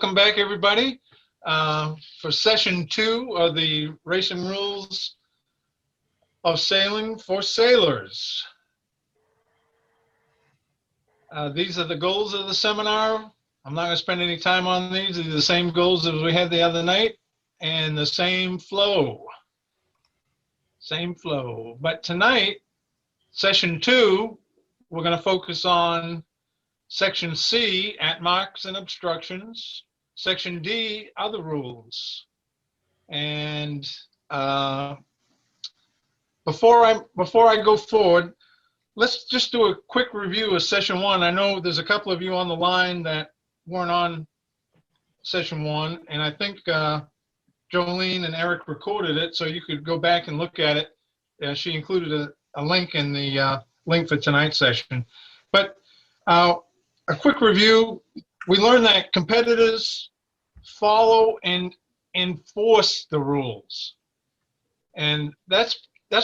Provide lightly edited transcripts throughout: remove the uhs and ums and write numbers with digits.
welcome back everybody for session 2 of the Racing Rules of Sailing for Sailors. These are the goals of the seminar. I'm not going to spend any time on these. These are the same goals as we had the other night and the same flow. But tonight, session 2, we're going to focus on Section C, at marks and obstructions. Section D, other rules. And before I go forward, let's just do a quick review of session 1. I know there's a couple of you on the line that weren't on session 1, and I think Jolene and Eric recorded it, so you could go back and look at it. She included a link in the link for tonight's session. But a quick review, we learned that competitors follow and enforce the rules. And that's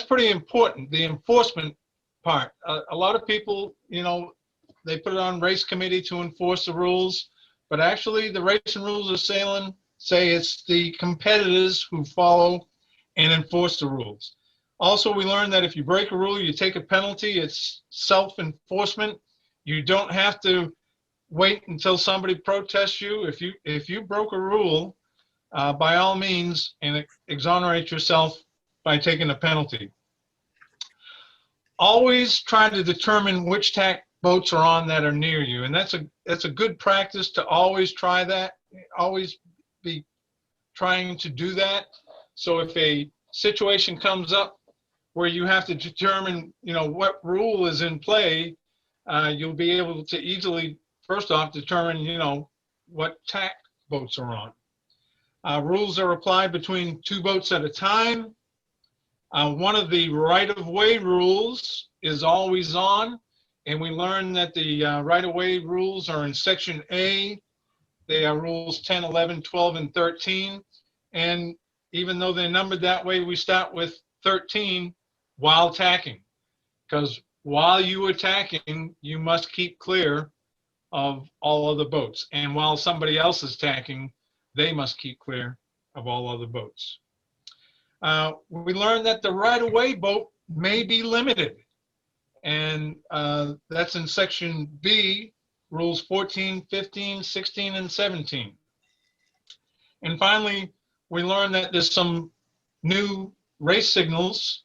pretty important, the enforcement part. A lot of people, you know, they put it on race committee to enforce the rules, but actually the Racing Rules of Sailing say it's the competitors who follow and enforce the rules. Also, we learned that if you break a rule, you take a penalty. It's self-enforcement. You don't have to wait until somebody protests you. If you broke a rule, by all means, and exonerate yourself by taking a penalty. Always try to determine which tack boats are on that are near you, and that's a good practice to always try that. Always be trying to do that. So if a situation comes up where you have to determine, you know, what rule is in play, you'll be able to easily, first off, determine, you know, what tack boats are on. Rules are applied between 2 boats at a time. One of the right-of-way rules is always on, and we learned that the right-of-way rules are in Section A. They are rules 10, 11, 12, and 13. And even though they're numbered that way, we start with 13 while tacking, because while you are tacking, you must keep clear of all other boats. And while somebody else is tacking, they must keep clear of all other boats. We learned that the right-of-way boat may be limited. And that's in Section B, Rules 14, 15, 16, and 17. And finally, we learned that there's some new race signals,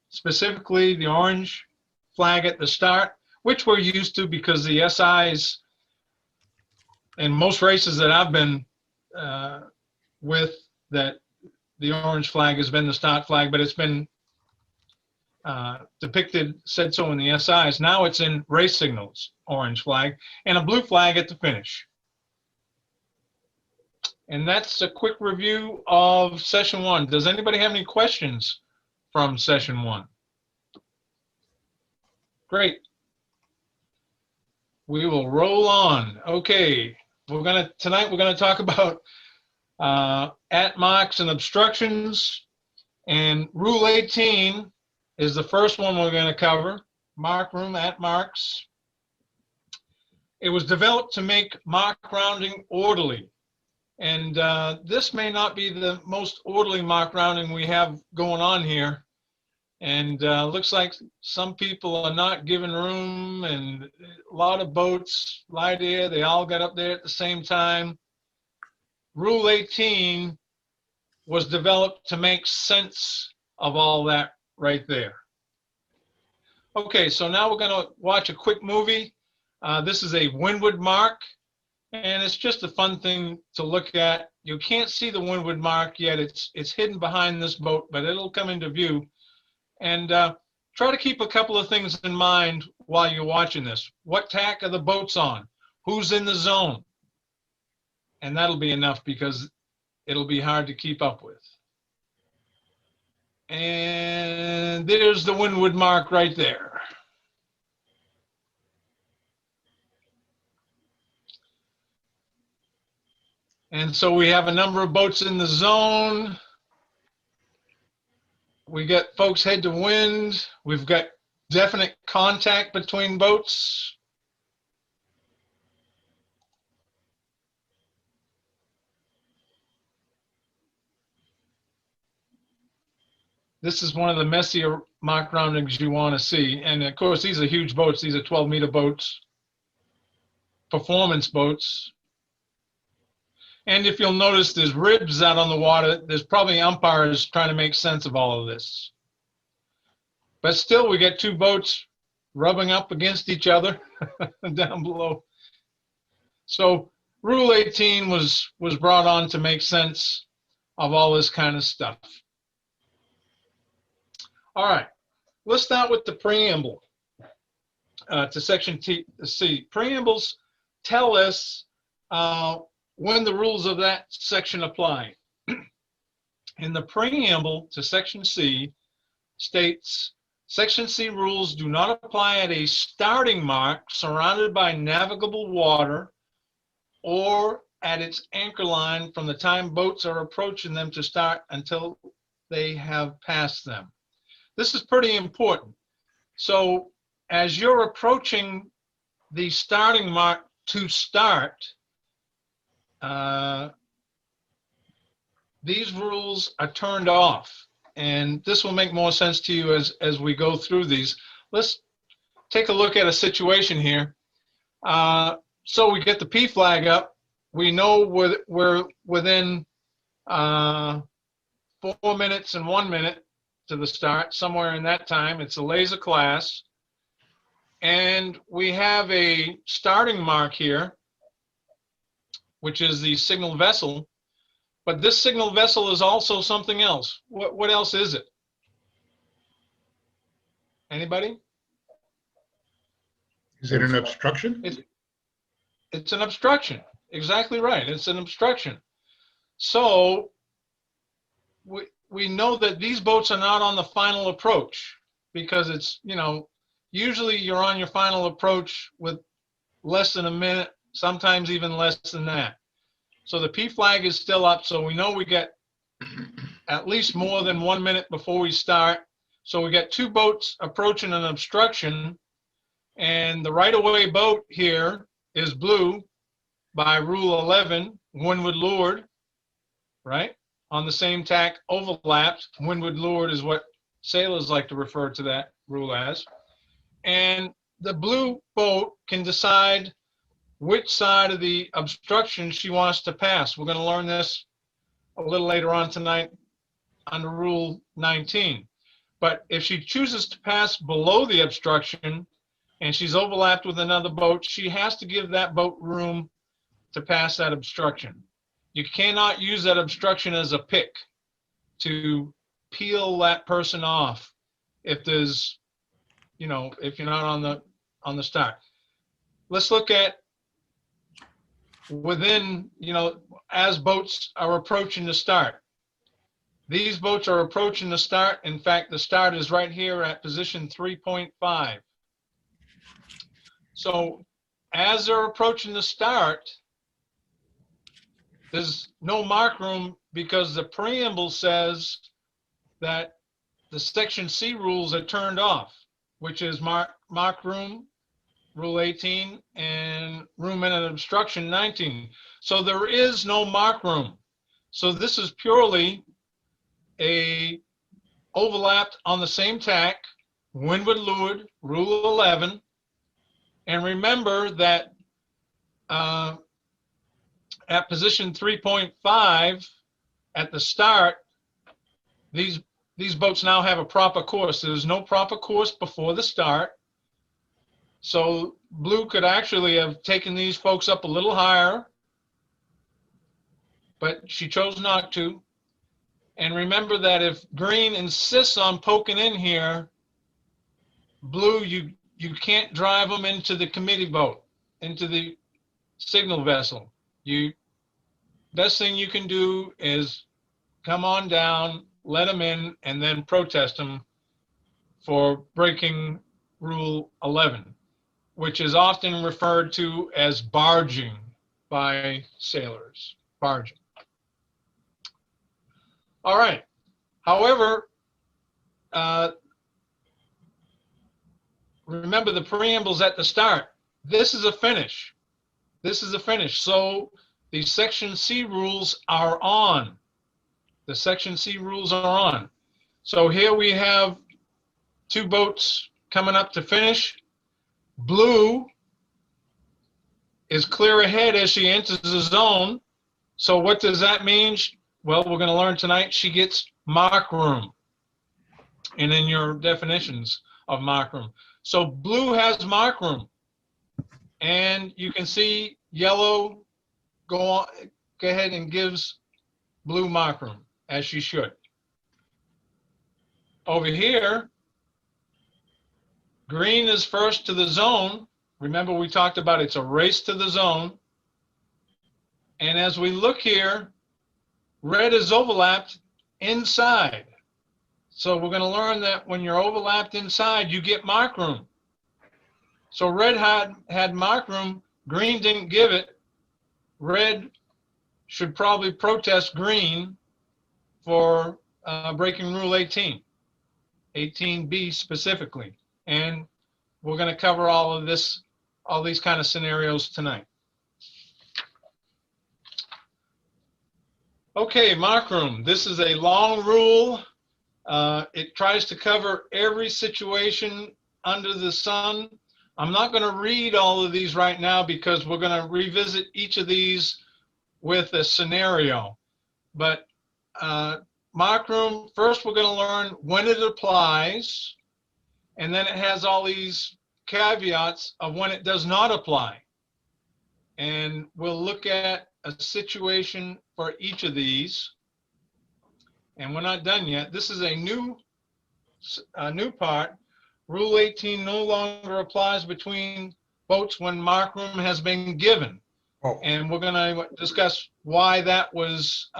specifically the orange flag at the start, which we're used to because the SIs in most races that I've been with, that the orange flag has been the start flag, but it's been depicted, said so in the SIs. Now it's in race signals, orange flag, and a blue flag at the finish. And that's a quick review of session 1. Does anybody have any questions from session 1? Great. We will roll on. Okay, tonight we're gonna talk about at marks and obstructions, and Rule 18 is the first one we're gonna cover. Mark room at marks. It was developed to make mark rounding orderly. And this may not be the most orderly mark rounding we have going on here. And looks like some people are not given room, and a lot of boats, light air, they all got up there at the same time. Rule 18 was developed to make sense of all that right there. Okay, so now we're gonna watch a quick movie. This is a windward mark. And it's just a fun thing to look at. You can't see the windward mark yet. It's hidden behind this boat, but it'll come into view. And try to keep a couple of things in mind while you're watching this. What tack are the boats on? Who's in the zone? And that'll be enough because it'll be hard to keep up with. And there's the windward mark right there. And so we have a number of boats in the zone. We got folks head to wind. We've got definite contact between boats. This is one of the messier mock roundings you want to see. And of course, these are huge boats. These are 12-meter boats, performance boats. And if you'll notice, there's ribs out on the water. There's probably umpires trying to make sense of all of this. But still, we get two boats rubbing up against each other down below. So Rule 18 was brought on to make sense of all this kind of stuff. All right, let's start with the preamble to Section C. Preambles tell us when the rules of that section apply. And the preamble to Section C states, Section C rules do not apply at a starting mark surrounded by navigable water or at its anchor line from the time boats are approaching them to start until they have passed them. This is pretty important. So as you're approaching the starting mark to start, these rules are turned off, and this will make more sense to you as we go through these. Let's take a look at a situation here. So we get the P flag up. We know we're within 4 minutes and 1 minute to the start, somewhere in that time. It's a laser class. And we have a starting mark here, which is the signal vessel. But this signal vessel is also something else. What else is it? Anybody? Is it an obstruction? It's an obstruction. Exactly right. It's an obstruction. So we know that these boats are not on the final approach because it's, usually you're on your final approach with less than a minute, sometimes even less than that. So the P flag is still up, so we know we get at least more than 1 minute before we start. So we got two boats approaching an obstruction, and the right-of-way boat here is blue by Rule 11, windward leeward, right? On the same tack, overlapped. Windward leeward is what sailors like to refer to that rule as. And the blue boat can decide which side of the obstruction she wants to pass. We're going to learn this a little later on tonight under Rule 19. But if she chooses to pass below the obstruction and she's overlapped with another boat, she has to give that boat room to pass that obstruction. You cannot use that obstruction as a pick to peel that person off if there's, if you're not on the start. Let's look at within, as boats are approaching the start. These boats are approaching the start. In fact, the start is right here at position 3.5. So as they're approaching the start, there's no mark room because the preamble says that the Section C rules are turned off, which is mark room, Rule 18, and room in an obstruction 19. So there is no mark room. So this is purely a overlapped on the same tack, windward leeward, Rule 11. And remember that at position 3.5 at the start, these boats now have a proper course. There's no proper course before the start. So blue could actually have taken these folks up a little higher, but she chose not to. And remember that if green insists on poking in here, blue, you can't drive them into the committee boat, into the signal vessel. Best thing you can do is come on down, let them in, and then protest them for breaking Rule 11, which is often referred to as barging by sailors, barging. All right. However, remember the preamble's at the start. This is a finish. This is a finish. So the Section C rules are on. The Section C rules are on. So here we have two boats coming up to finish. Blue is clear ahead as she enters the zone. So what does that mean? Well, we're going to learn tonight. She gets mark room, and in your definitions of mark room. So blue has mark room, and you can see yellow go ahead and gives blue mark room, as she should. Over here, green is first to the zone. Remember, we talked about it's a race to the zone. And as we look here, red is overlapped inside. So we're going to learn that when you're overlapped inside, you get mark room. So red had mark room, green didn't give it. Red should probably protest green for breaking Rule 18, 18B specifically. And we're going to cover all of this, all these kind of scenarios tonight. Okay, mark room. This is a long rule. It tries to cover every situation under the sun. I'm not going to read all of these right now because we're going to revisit each of these with a scenario. But mark room, first we're going to learn when it applies, and then it has all these caveats of when it does not apply. And we'll look at a situation for each of these. And we're not done yet. This is a new part. Rule 18 no longer applies between boats when mark room has been given. Oh. And we're going to discuss why that was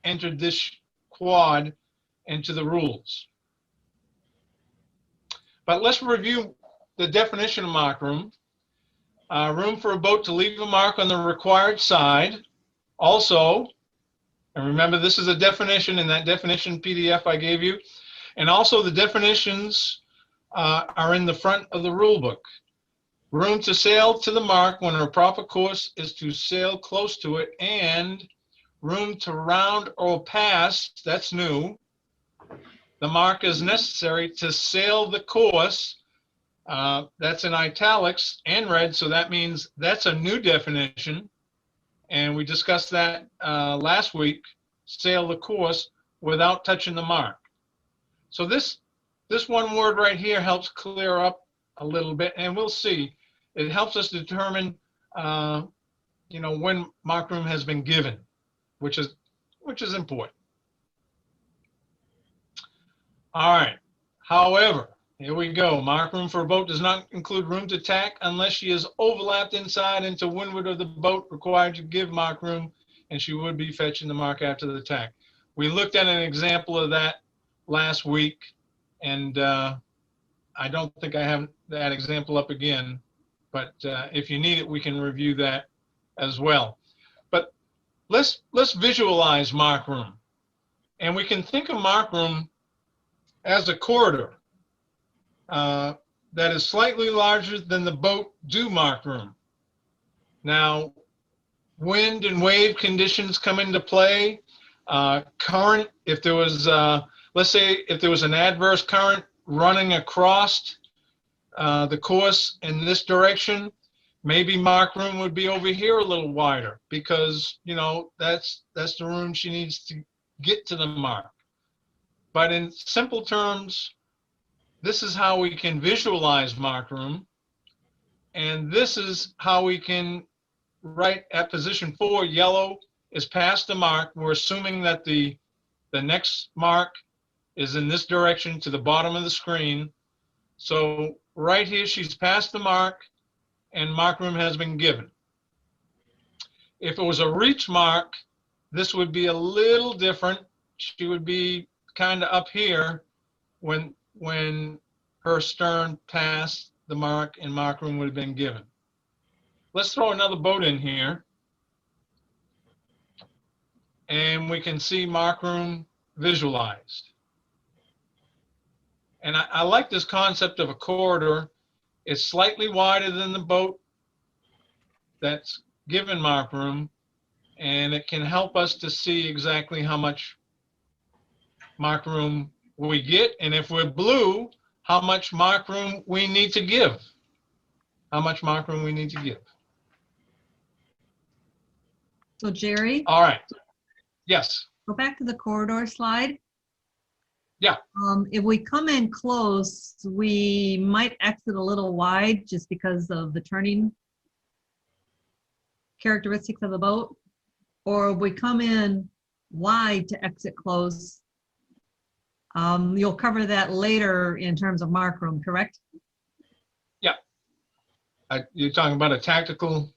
entered this quad into the rules. But let's review the definition of mark room. Room for a boat to leave a mark on the required side. Also, and remember, this is a definition in that definition PDF I gave you. And also the definitions are in the front of the rule book. Room to sail to the mark when a proper course is to sail close to it, and room to round or pass, that's new. The mark is necessary to sail the course. That's in italics and red, so that means that's a new definition. And we discussed that last week, sail the course without touching the mark. So this one word right here helps clear up a little bit, and we'll see. It helps us determine, when mark room has been given, which is important. All right. However, here we go. Mark room for a boat does not include room to tack unless she is overlapped inside and to windward of the boat required to give mark room, and she would be fetching the mark after the tack. We looked at an example of that last week, and I don't think I have that example up again, but if you need it, we can review that as well. But let's visualize mark room, and we can think of mark room as a corridor that is slightly larger than the boat due mark room. Now, wind and wave conditions come into play. Current, if there was, let's say if there was an adverse current running across the course in this direction, maybe mark room would be over here a little wider because, that's the room she needs to get to the mark. But in simple terms, this is how we can visualize mark room, and this is how we can write at position 4, yellow is past the mark. We're assuming that the next mark is in this direction to the bottom of the screen. So right here, she's past the mark, and mark room has been given. If it was a reach mark, this would be a little different. She would be kind of up here when her stern passed the mark and mark room would have been given. Let's throw another boat in here, and we can see mark room visualized. And I like this concept of a corridor. It's slightly wider than the boat that's given mark room, and it can help us to see exactly how much mark room we get, and if we're blue, how much mark room we need to give. How much mark room we need to give. So Jerry, All right. Yes. go back to the corridor slide. Yeah. If we come in close, we might exit a little wide just because of the turning characteristics of the boat. Or if we come in wide to exit close, you'll cover that later in terms of mark room, correct? Yeah. You're talking about a tactical.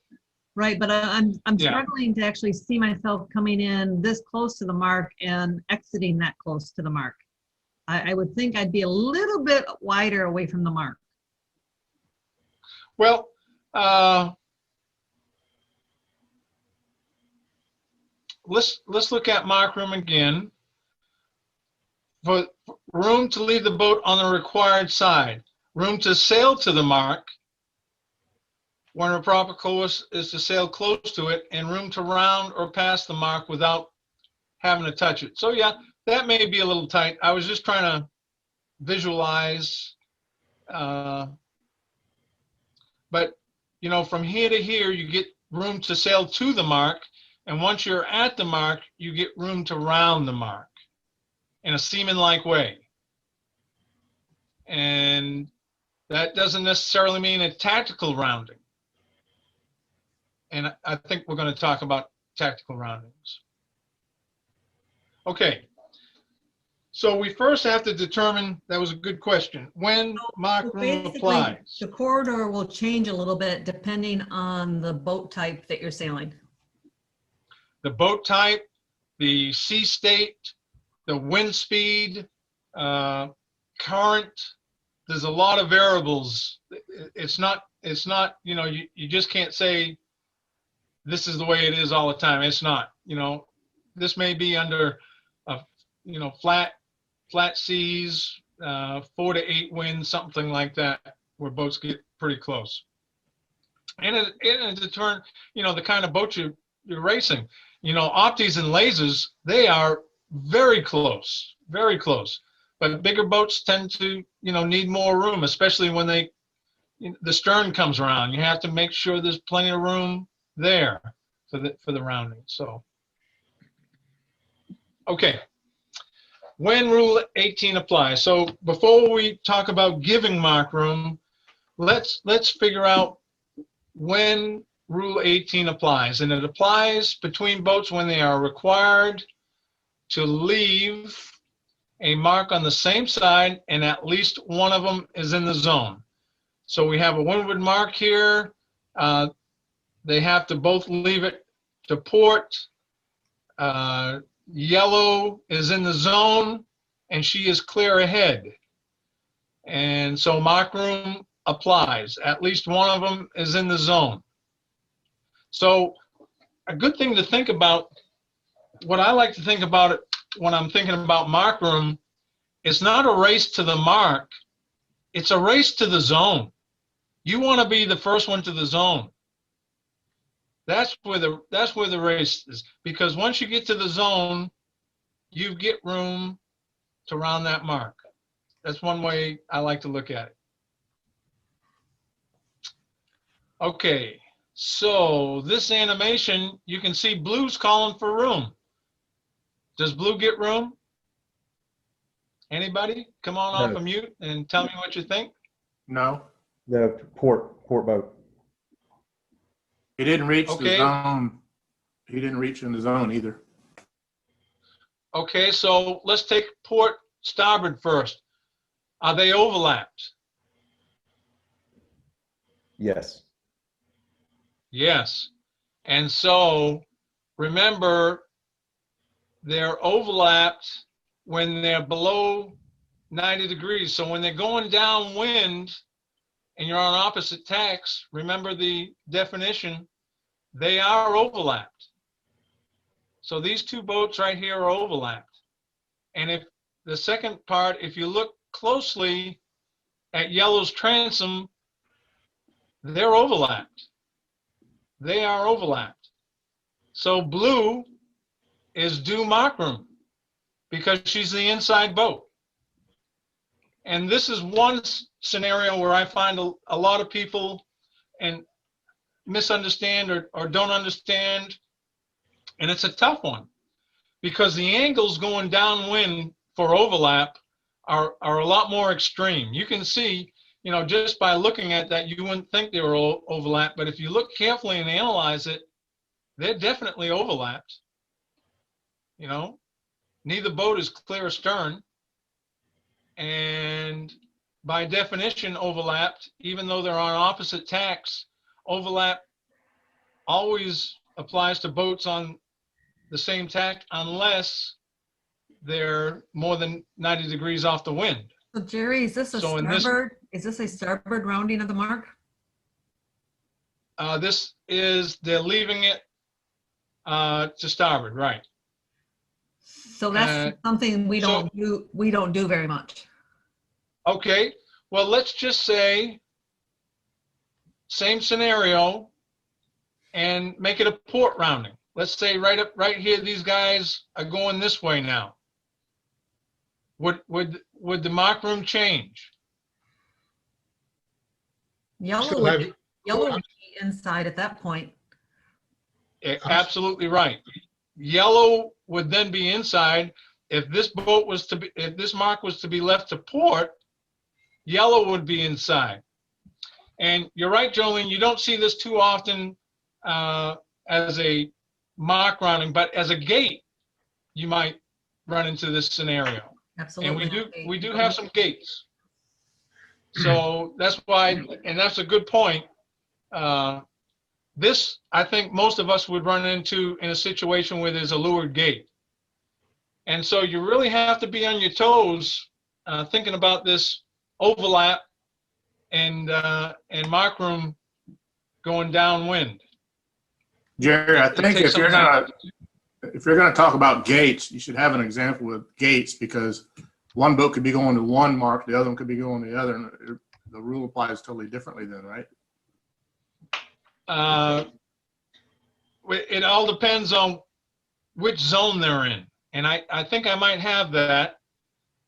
Right, but I'm Yeah. struggling to actually see myself coming in this close to the mark and exiting that close to the mark. I would think I'd be a little bit wider away from the mark. Well, let's look at mark room again. For room to leave the boat on the required side, room to sail to the mark when a proper course is to sail close to it, and room to round or pass the mark without having to touch it. So yeah, that may be a little tight. I was just trying to visualize, but you know, from here to here, you get room to sail to the mark, and once you're at the mark, you get room to round the mark in a seaman-like way. And that doesn't necessarily mean a tactical rounding. And I think we're going to talk about tactical roundings. Okay. So we first have to determine, that was a good question, when mark room applies. The corridor will change a little bit depending on the boat type that you're sailing. The boat type, the sea state, the wind speed, current. There's a lot of variables. It's not, you know, you just can't say this is the way it is all the time. It's not, you know, this may be under, you know, flat seas, 4 to 8 winds, something like that, where boats get pretty close. And it determines, you know, the kind of boat you're racing. You know, opties and lasers, they are very close, very close. But bigger boats tend to, you know, need more room, especially when the stern comes around. You have to make sure there's plenty of room there for the rounding. So, okay. When Rule 18 applies. So before we talk about giving mark room, let's figure out when Rule 18 applies. And it applies between boats when they are required to leave a mark on the same side and at least one of them is in the zone. So we have a windward mark here. They have to both leave it to port. Yellow is in the zone and she is clear ahead. And so mark room applies. At least one of them is in the zone. So a good thing to think about, what I like to think about it when I'm thinking about mark room, it's not a race to the mark, it's a race to the zone. You want to be the first one to the zone. That's where the race is, because once you get to the zone, you get room to round that mark. That's one way I like to look at it. Okay, so this animation, you can see Blue's calling for room. Does Blue get room? Anybody? Come on off of mute and tell me what you think. No. The port boat. He didn't reach Okay. the zone. He didn't reach in the zone either. Okay, so let's take port starboard first. Are they overlapped? Yes. Yes. And so remember, they're overlapped when they're below 90 degrees. So when they're going downwind and you're on opposite tacks, remember the definition, they are overlapped. So these two boats right here are overlapped. And if the second part, if you look closely at yellow's transom, they're overlapped. They are overlapped. So blue is due mark room because she's the inside boat. And this is one scenario where I find a lot of people and misunderstand or don't understand. And it's a tough one because the angles going downwind for overlap are a lot more extreme. You can see, just by looking at that, you wouldn't think they were overlapped. But if you look carefully and analyze it, they're definitely overlapped. Neither boat is clear astern. And by definition, overlapped, even though they're on opposite tacks, overlap always applies to boats on the same tack unless they're more than 90 degrees off the wind. So Jerry, is this a So in this- starboard? Is this a starboard rounding of the mark? They're leaving it to starboard, right? So that's something we don't do. We don't do very much. Okay, well, let's just say same scenario and make it a port rounding. Let's say right here, these guys are going this way now. Would the mark room change? Yellow Still would have- be, yellow would be inside at that point. Absolutely right. Yellow would then be inside. If this mark was to be left to port, yellow would be inside. And you're right, Jolene, you don't see this too often as a mark rounding, but as a gate, you might run into this scenario. Absolutely. And we do have some gates. So that's why, and that's a good point. This, I think most of us would run into in a situation where there's a leeward gate. And so you really have to be on your toes thinking about this overlap and mark room going downwind. Jerry, I think Take if you're some gonna talk about gates, you should have an example with gates, because one boat could be going to one mark, the other one could be going to the other, and the rule applies totally differently then, right? It all depends on which zone they're in. And I think I might have that,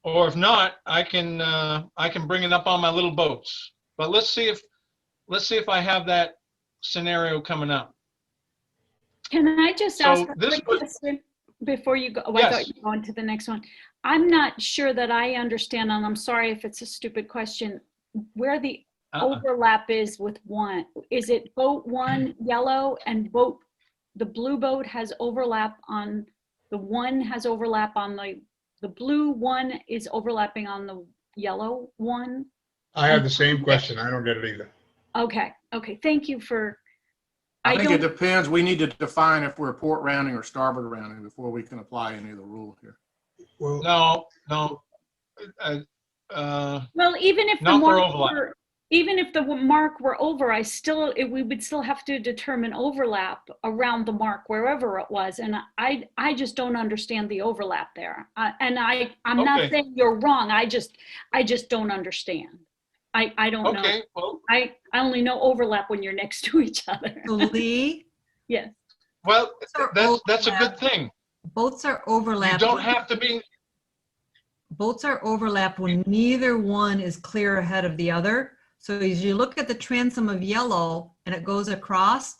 or if not, I can bring it up on my little boats. But let's see if I have that scenario coming up. Can I just So ask a this quick was- question before you go? Oh, I Yes. thought you were going to the next one. I'm not sure that I understand, and I'm sorry if it's a stupid question, where the overlap is with one. Is it boat one yellow and the blue boat has overlap on the one has overlap on the blue one is overlapping on the yellow one? I have the same question. I don't get it either. Okay. Thank you for. I think it depends. We need to define if we're port rounding or starboard rounding before we can apply any of the rule here. Well, No. Well, even if the Not for mark overlap. even if the mark were over, we would still have to determine overlap around the mark wherever it was, and I just don't understand the overlap there. I'm not Okay. saying you're wrong. I just don't understand. I don't know. Okay, well, I only know overlap when you're next to each other. So Lee, Yes. well, Boats are that's a good overlapped. thing. boats are You overlapped. don't have to be, Boats are overlapped when neither one is clear ahead of the other. So as you look at the transom of yellow and it goes across,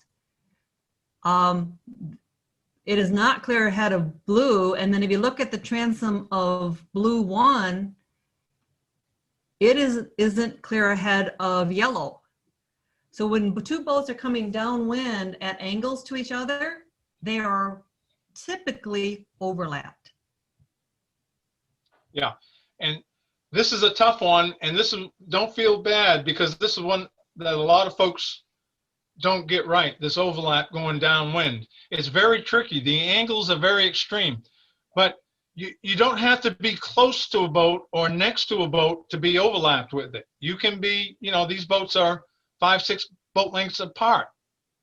it is not clear ahead of blue. And then if you look at the transom of blue one, it isn't clear ahead of yellow. So when two boats are coming downwind at angles to each other, they are typically overlapped. yeah. And this is a tough one, and don't feel bad, because this is one that a lot of folks don't get right, this overlap going downwind. It's very tricky. The angles are very extreme, but you don't have to be close to a boat or next to a boat to be overlapped with it. You can be, these boats are 5-6 boat lengths apart.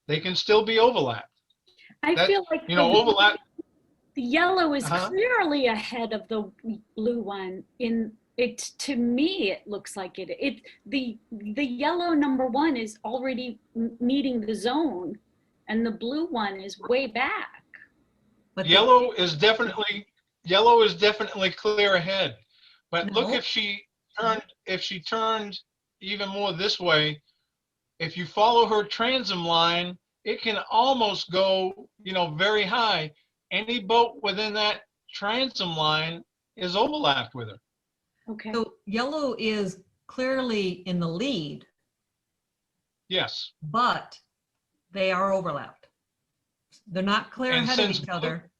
They can still be overlapped. I feel like Overlap. the yellow is Uh-huh. clearly ahead of the blue one. To me, it looks like the yellow number one is already meeting the zone, and the blue one is way back. But Yellow is definitely yellow is definitely clear ahead. But look, No. if she turned even more this way, if you follow her transom line, it can almost go, very high. Any boat within that transom line is overlapped with her. Okay. So yellow is clearly in the lead, Yes. but they are overlapped. They're not clear And ahead of since each blue- other.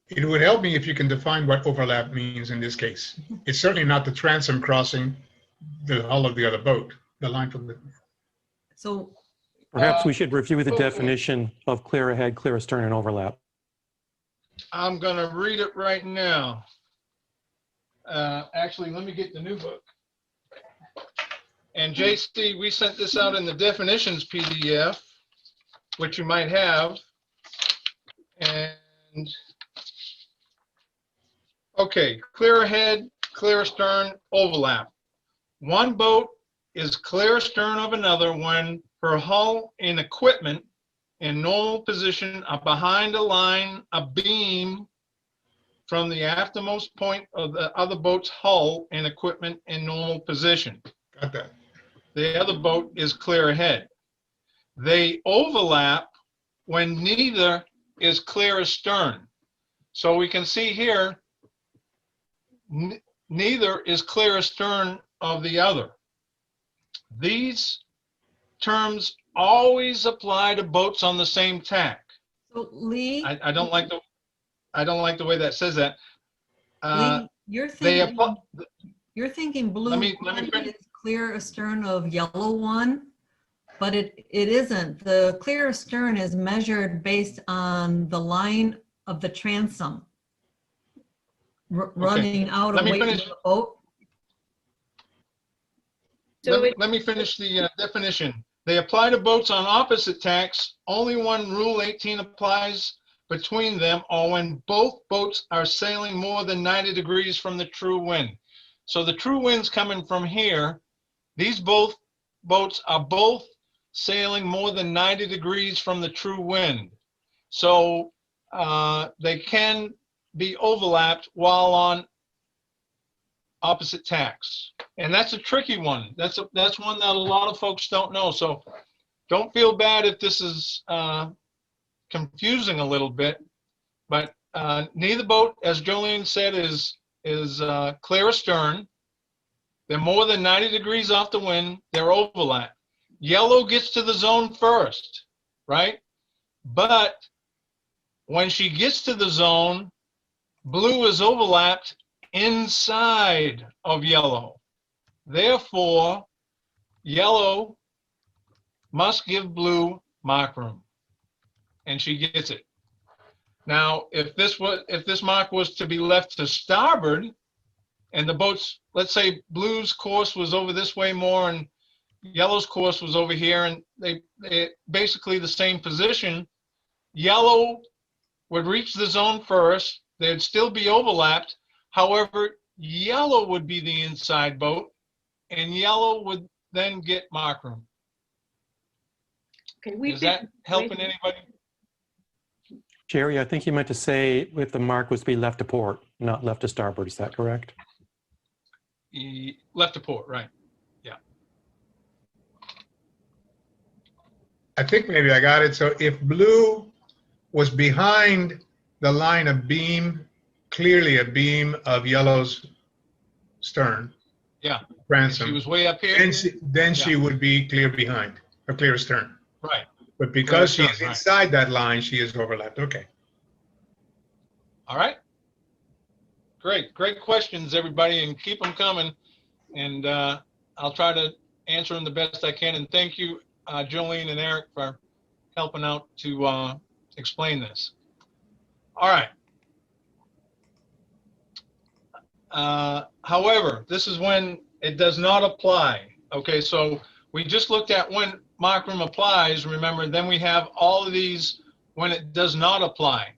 It would help me if you can define what overlap means in this case. It's certainly not the transom crossing the hull of the other boat, the line from the, So Perhaps we should review the oh, definition of clear ahead, clear astern, and overlap. I'm going to read it right now. Actually, let me get the new book. And JC, we sent this out in the definitions PDF, which you might have. And okay, clear ahead, clear astern, overlap. One boat is clear astern of another when her hull and equipment in normal position are behind a beam from the aftermost point of the other boat's hull and equipment in normal position. got that. The other boat is clear ahead. They overlap when neither is clear astern. So we can see here, neither is clear astern of the other. These terms always apply to boats on the same tack. So Lee, I don't like the way that says that. Lee, They apply. you're thinking blue Let me one finish. is clear astern of yellow one, but it isn't. The clear astern is measured based on the line of the transom running out Let me away from finish. the boat. So Let me finish the definition. They apply to boats on opposite tacks only when Rule 18 applies between them or when both boats are sailing more than 90 degrees from the true wind. So the true wind's coming from here. These both boats are both sailing more than 90 degrees from the true wind. So they can be overlapped while on opposite tacks. And that's a tricky one. That's one that a lot of folks don't know. So don't feel bad if this is confusing a little bit, but neither boat, as Jolene said, is clear astern. They're more than 90 degrees off the wind. They're overlapped. Yellow gets to the zone first, right? But when she gets to the zone, blue is overlapped inside of yellow. Therefore, yellow must give blue mark room, and she gets it. Now, if this mark was to be left to starboard, and the boats, let's say blue's course was over this way more, and yellow's course was over here, and they basically the same position, yellow would reach the zone first. They'd still be overlapped. However, yellow would be the inside boat, and yellow would then get mark room. okay, Is that helping anybody? Jerry, I think you meant to say if the mark was to be left to port, not left to starboard. Is that correct? Left to port, right? I think maybe I got it. So if blue was behind the line of beam, clearly a beam of yellow's stern. Yeah. Transom. She was way up here. Then she would be clear behind, or clear astern. Right. But because Clear she's astern, right. inside that line, she is overlapped. Okay. All right. Great questions, everybody, and keep them coming. And I'll try to answer them the best I can. And thank you, Jolene and Eric, for helping out to explain this. All right. However, this is when it does not apply. Okay, so we just looked at when mark room applies. Remember, then we have all of these when it does not apply.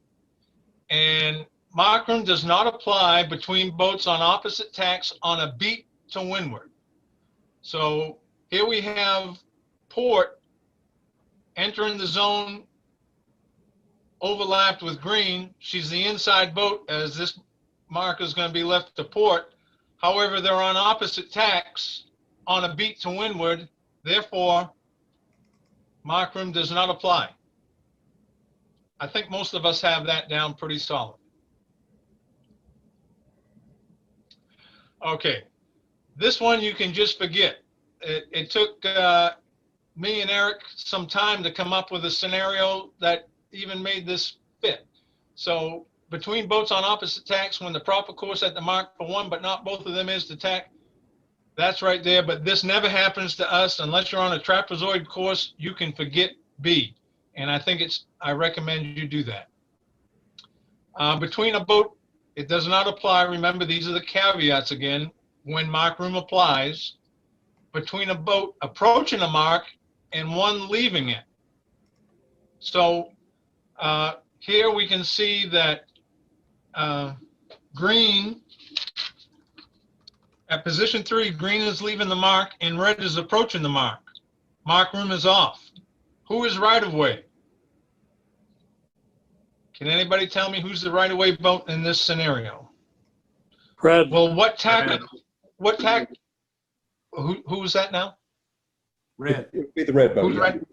And mark room does not apply between boats on opposite tacks on a beat to windward. So here we have port entering the zone overlapped with green. She's the inside boat as this mark is going to be left to port. However, they're on opposite tacks on a beat to windward. Therefore, mark room does not apply. I think most of us have that down pretty solid. Okay, this one you can just forget. It took me and Eric some time to come up with a scenario that even made this fit. So between boats on opposite tacks, when the proper course at the mark for one, but not both of them is the tack, that's right there. But this never happens to us unless you're on a trapezoid course. You can forget B, and I think I recommend you do that. Between a boat, it does not apply. Remember, these are the caveats again. When mark room applies, between a boat approaching a mark and one leaving it. So here we can see that green, at position 3, green is leaving the mark and red is approaching the mark. Mark room is off. Who is right of way? Can anybody tell me who's the right of way boat in this scenario? Red. Well, what tack, who was that now? Red. It would be the red boat. Who's yeah. right?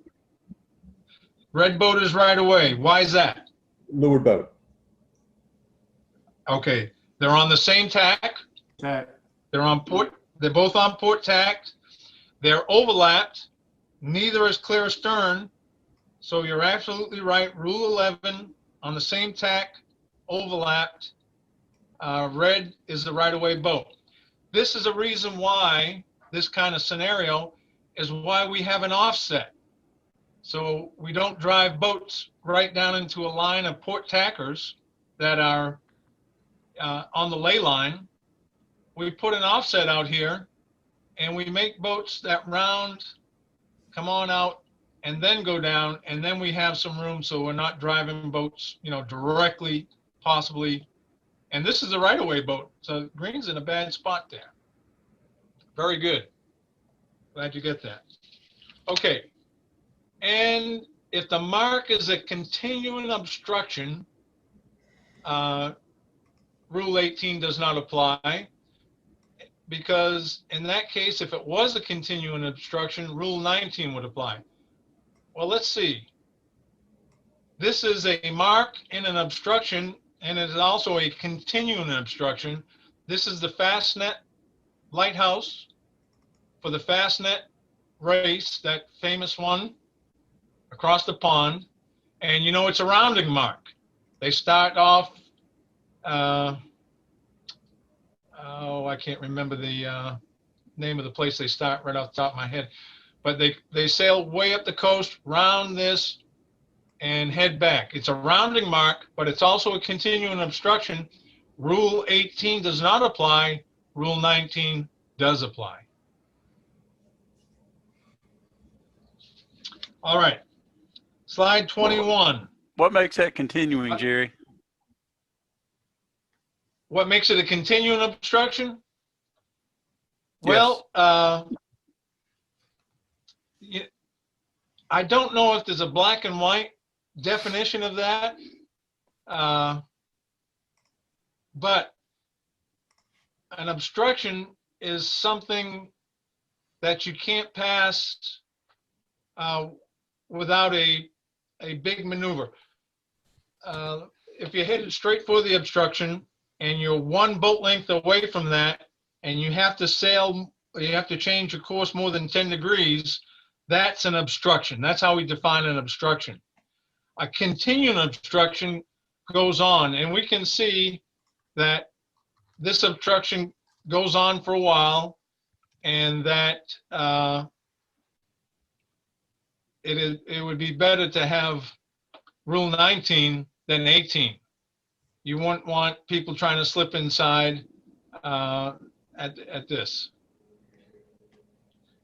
Red boat is right away. Why is that? Leeward boat. Okay, they're on the same tack. Tack. They're on port. They're both on port tack. They're overlapped. Neither is clear astern. So you're absolutely right. Rule 11 on the same tack, overlapped. Red is the right-of-way boat. This is a reason why this kind of scenario is why we have an offset. So we don't drive boats right down into a line of port tackers that are on the ley line. We put an offset out here and we make boats that round, come on out, and then go down, and then we have some room so we're not driving boats, directly, possibly. And this is a right-of-way boat, so green's in a bad spot there. Very good. Glad you get that. Okay. And if the mark is a continuing obstruction, Rule 18 does not apply, because in that case, if it was a continuing obstruction, Rule 19 would apply. Well, let's see. This is a mark in an obstruction, and it is also a continuing obstruction. This is the Fastnet lighthouse for the Fastnet race, that famous one across the pond. And it's a rounding mark. They start off, I can't remember the name of the place they start right off the top of my head. But they sail way up the coast, round this, and head back. It's a rounding mark, but it's also a continuing obstruction. Rule 18 does not apply. Rule 19 does apply. All right. Slide 21. What makes that continuing, Jerry? What makes it a continuing obstruction? Yes. Well, I don't know if there's a black and white definition of that, but an obstruction is something that you can't pass without a big maneuver. If you're headed straight for the obstruction and you're one boat length away from that, and you have to sail, you have to change your course more than 10 degrees, that's an obstruction. That's how we define an obstruction. A continuing obstruction goes on, and we can see that this obstruction goes on for a while, and that it would be better to have Rule 19 than 18. You wouldn't want people trying to slip inside at this.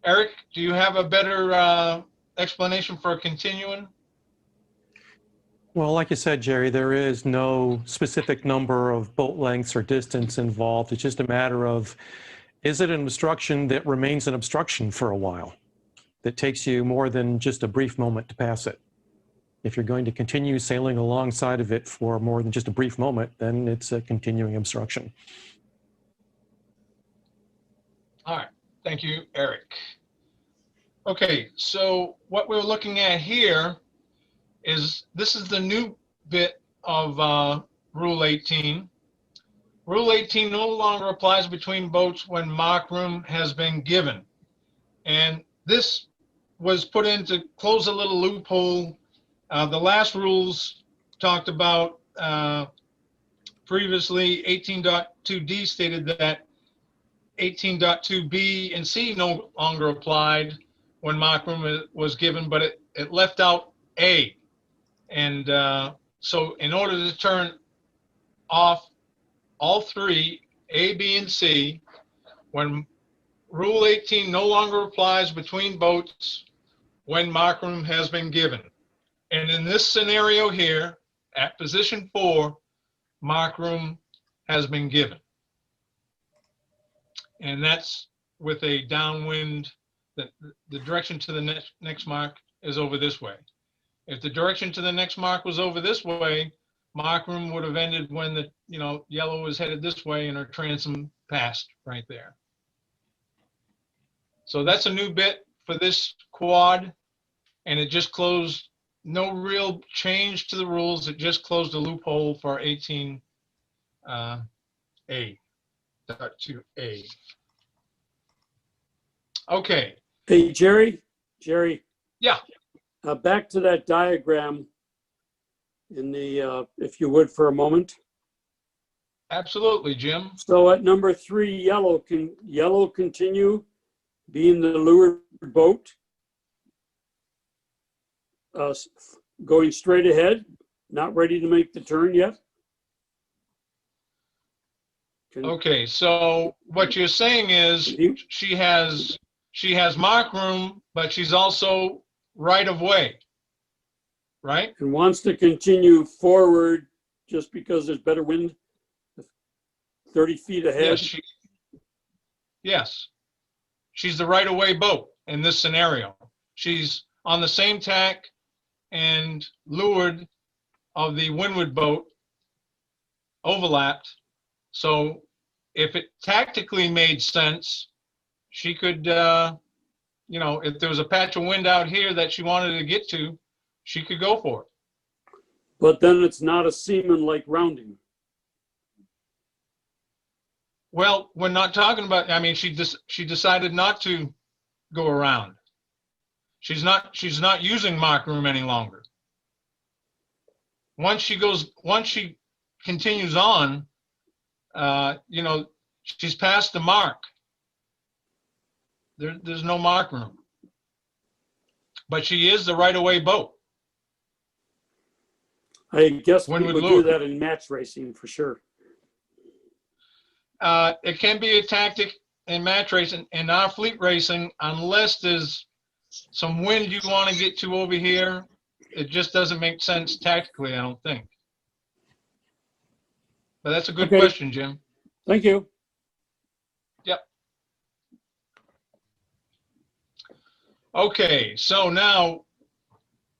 Eric, do you have a better explanation for a continuing? Well, like you said, Jerry, there is no specific number of boat lengths or distance involved. It's just a matter of, is it an obstruction that remains an obstruction for a while, that takes you more than just a brief moment to pass it? If you're going to continue sailing alongside of it for more than just a brief moment, then it's a continuing obstruction. All right, thank you, Eric. Okay, so what we're looking at here is, this is the new bit of Rule 18. Rule 18 no longer applies between boats when mark room has been given. And this was put in to close a little loophole. The last rules talked about previously 18.2D stated that 18.2B and C no longer applied when mark room was given, but it left out A. And so in order to turn off all three, A, B, and C, when Rule 18 no longer applies between boats when mark room has been given. And in this scenario here, at position 4, mark room has been given. And that's with a downwind, the direction to the next mark is over this way. If the direction to the next mark was over this way, mark room would have ended when the yellow was headed this way and our transom passed right there. So that's a new bit for this quad, and it just closed, no real change to the rules. It just closed a loophole for 18A, .2A. Okay. Hey, Jerry? Yeah. Back to that diagram in the, if you would, for a moment. Absolutely, Jim. So at number 3, yellow, can yellow continue being the leeward boat? Going straight ahead, not ready to make the turn yet? Okay, so what you're saying is she has mark room, but she's also right of way, right? And wants to continue forward just because there's better wind 30 feet ahead? Yes. She's the right of way boat in this scenario. She's on the same tack and leeward of the windward boat, overlapped. So if it tactically made sense, she could, if there was a patch of wind out here that she wanted to get to, she could go for it. But then it's not a seaman-like rounding. Well, we're not talking about, I mean, she decided not to go around. She's not using mark room any longer. Once she continues on, she's past the mark. There's no mark room. But she is the right-of-way boat. I guess we Windward would do leeward. that in match racing for sure. It can be a tactic in match racing and our fleet racing, unless there's some wind you want to get to over here. It just doesn't make sense tactically, I don't think. But that's a good Okay. question, Jim. Thank you. Yep. Okay, so now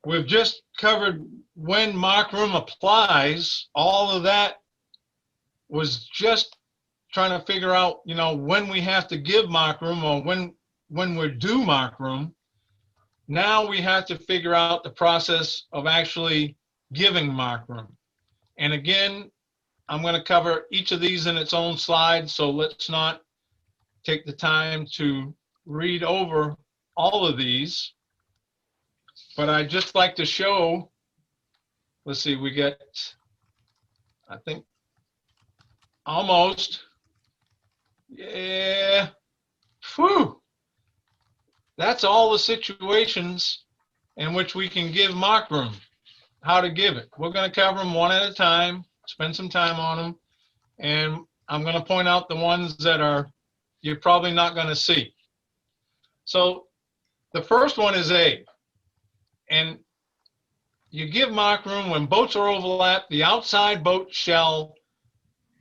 we've just covered when mark room applies. All of that was just trying to figure out, when we have to give mark room or when we're due mark room. Now we have to figure out the process of actually giving mark room. And again, I'm going to cover each of these in its own slide, so let's not take the time to read over all of these. But I'd just like to show, let's see, we get, I think, almost, yeah, whew. That's all the situations in which we can give mark room, how to give it. We're going to cover them one at a time, spend some time on them, and I'm going to point out the ones that you're probably not going to see. So the first one is A, and you give mark room when boats are overlapped. The outside boat shall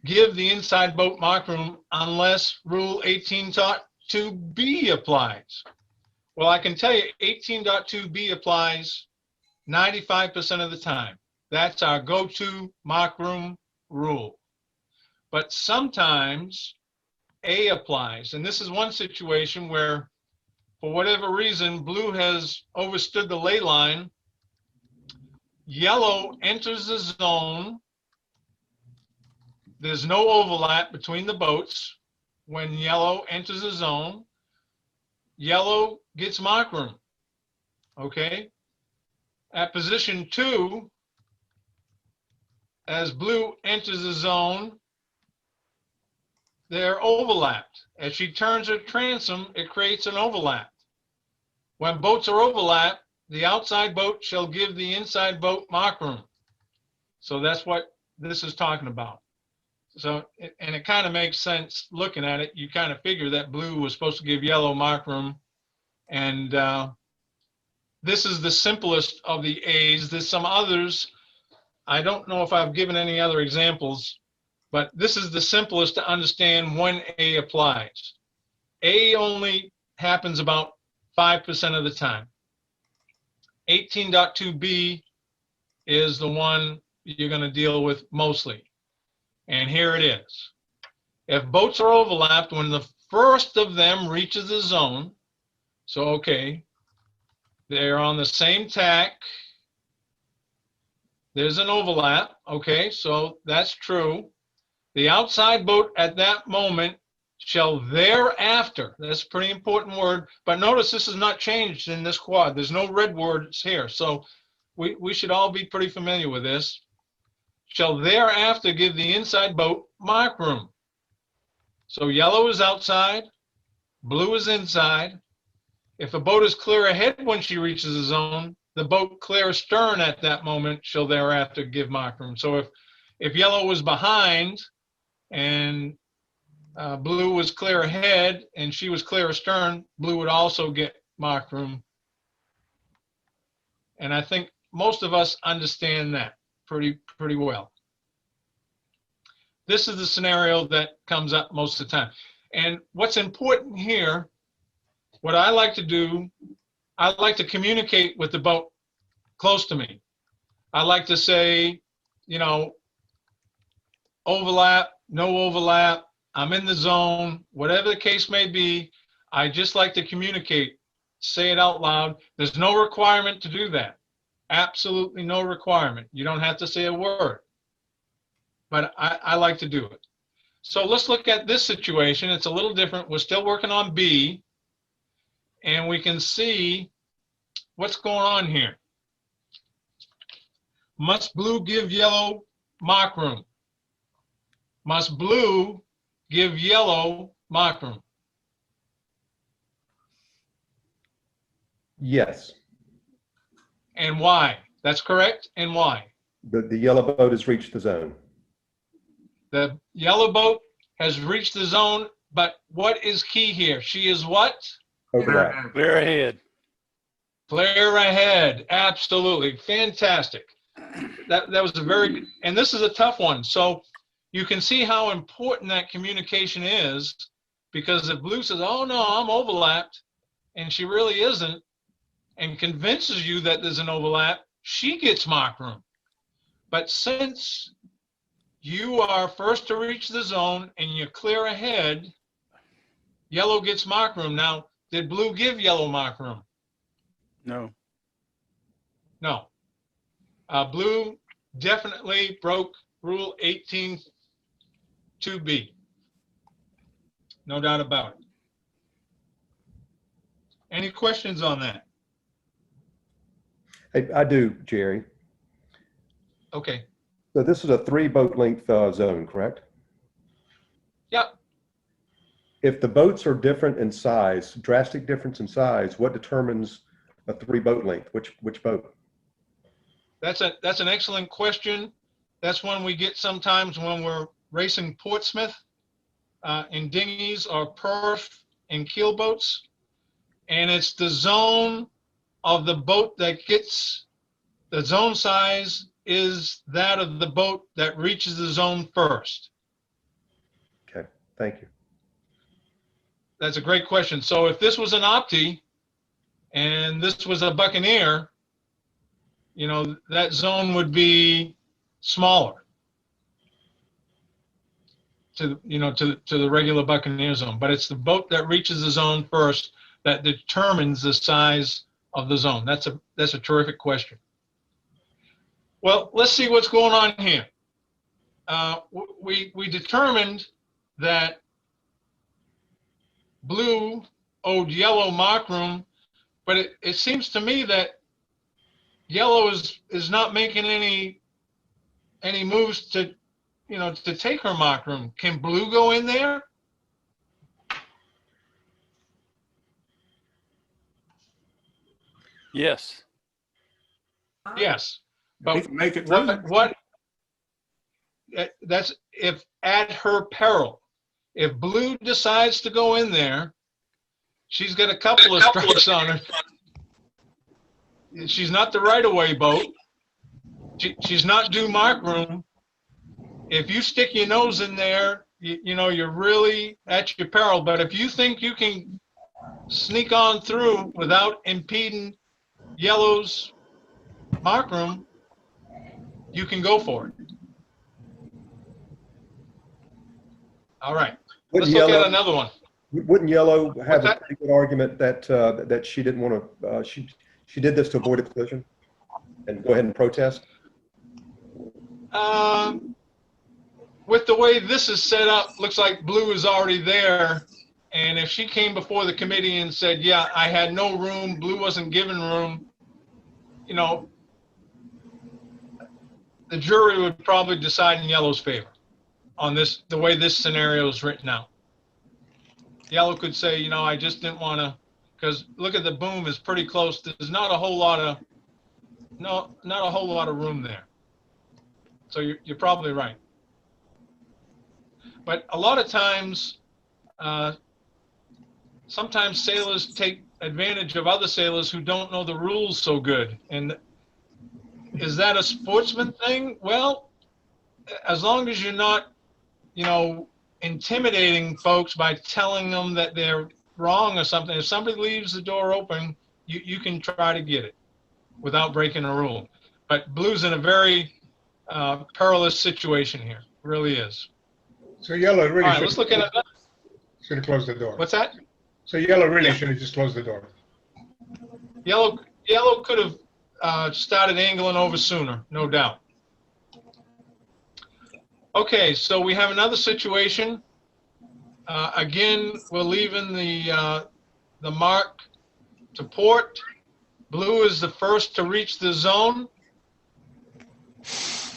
give the inside boat mark room unless Rule 18.2B applies. Well, I can tell you 18.2B applies 95% of the time. That's our go-to mock room rule. But sometimes A applies. And this is one situation where, for whatever reason, blue has overstood the ley line. Yellow enters the zone. There's no overlap between the boats. When yellow enters the zone, yellow gets mock room. Okay? At position 2, as blue enters the zone, they're overlapped. As she turns her transom, it creates an overlap. When boats are overlapped, the outside boat shall give the inside boat mock room. So that's what this is talking about. So, and it kind of makes sense looking at it. You kind of figure that blue was supposed to give yellow mock room. And this is the simplest of the A's. There's some others. I don't know if I've given any other examples, but this is the simplest to understand when A applies. A only happens about 5% of the time. 18.2b is the one you're going to deal with mostly. And here it is. If boats are overlapped, when the first of them reaches the zone, so okay, they're on the same tack, there's an overlap, okay, so that's true. The outside boat at that moment shall thereafter, that's a pretty important word, but notice this is not changed in this quad. There's no red words here, so we should all be pretty familiar with this. Shall thereafter give the inside boat mark room. So yellow is outside, blue is inside. If a boat is clear ahead when she reaches the zone, the boat clear astern at that moment shall thereafter give mark room. So if yellow was behind and blue was clear ahead and she was clear astern, blue would also get mark room. And I think most of us understand that pretty well. This is the scenario that comes up most of the time. And what's important here, what I like to do, I like to communicate with the boat close to me. I like to say, you know, overlap, no overlap, I'm in the zone, whatever the case may be. I just like to communicate, say it out loud. There's no requirement to do that. Absolutely no requirement. You don't have to say a word, but I like to do it. So let's look at this situation. It's a little different. We're still working on B, and we can see what's going on here. Must blue give yellow mark room? Must blue give yellow mark room? Yes. And why? That's correct. And why? The yellow boat has reached the zone. The yellow boat has reached the zone, but what is key here? She is what? Overlap. Clear ahead. Clear ahead. Absolutely. Fantastic. That was a very good, and this is a tough one. So you can see how important that communication is, because if blue says, oh no, I'm overlapped, and she really isn't, and convinces you that there's an overlap, she gets mark room. But since you are first to reach the zone and you're clear ahead, yellow gets mark room. Now, did blue give yellow mark room? No. No. Blue definitely broke rule 18.2b. No doubt about it. Any questions on that? Hey, I do, Jerry. Okay. So this is a 3 boat length zone, correct? Yep. If the boats are different in size, drastic difference in size, what determines a 3 boat length? Which boat? That's an excellent question. That's one we get sometimes when we're racing Portsmouth in dinghies or Perth in keel boats. And it's the zone of the boat that gets, the zone size is that of the boat that reaches the zone first. Okay, thank you. That's a great question. So if this was an Opti and this was a Buccaneer, that zone would be smaller to the regular Buccaneer zone. But it's the boat that reaches the zone first that determines the size of the zone. That's a terrific question. Well, let's see what's going on here. We determined that blue owed yellow mark room, but it seems to me that yellow is not making any moves to take her mark room. Can blue go in there? Yes. Yes, He but can make it through. that's if at her peril. If blue decides to go in there, she's got a couple of strikes on her. She's not the right-of-way boat. She's not due mark room. If you stick your nose in there, you're really at your peril. But if you think you can sneak on through without impeding yellow's mark room, you can go for it. All right, let's look at another one. Wouldn't yellow have a that? pretty good argument that she didn't want to, she did this to avoid a collision and go ahead and protest? With the way this is set up, looks like blue is already there. And if she came before the committee and said, yeah, I had no room, blue wasn't given room, the jury would probably decide in yellow's favor on this, the way this scenario is written out. Yellow could say, I just didn't want to, because look at the boom is pretty close. There's not a whole lot of room there. So you're probably right. But a lot of times, sometimes sailors take advantage of other sailors who don't know the rules so good. And is that a sportsman thing? Well, as long as you're not, intimidating folks by telling them that they're wrong or something. If somebody leaves the door open, you can try to get it without breaking a rule. But blue's in a very perilous situation here. It really is. So yellow really All right, let's look at it. should have closed the door. What's that? So yellow really should have just closed the door. Yellow could have started angling over sooner, no doubt. Okay, so we have another situation. Again, we're leaving the mark to port. Blue is the first to reach the zone.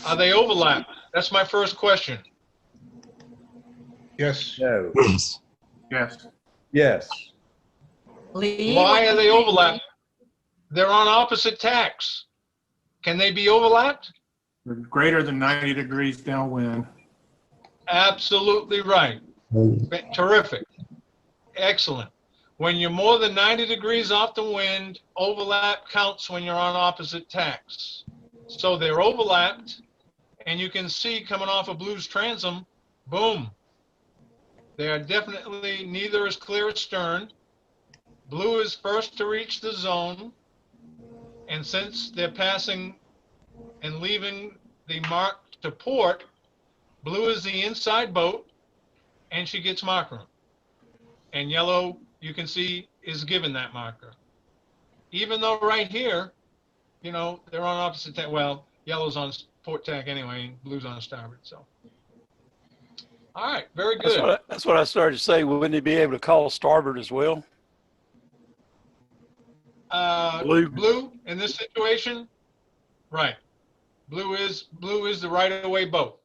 Are they overlapped? That's my first question. Yes. No. Yes. Yes. Lee, Why are they overlapped? They're on opposite tacks. Can they be overlapped? They're greater than 90 degrees downwind. Absolutely right. Terrific. Excellent. When you're more than 90 degrees off the wind, overlap counts when you're on opposite tacks. So they're overlapped, and you can see coming off of blue's transom, boom. They are definitely neither as clear astern. Blue is first to reach the zone, and since they're passing and leaving the mark to port, blue is the inside boat, and she gets mark room. And yellow, you can see, is given that marker. Even though right here, they're on opposite tack. Well, yellow's on port tack anyway, and blue's on starboard. So, all right, very good. That's what I started to say. Wouldn't he be able to call starboard as well? Blue in this situation, right? Blue is the right-of-way boat,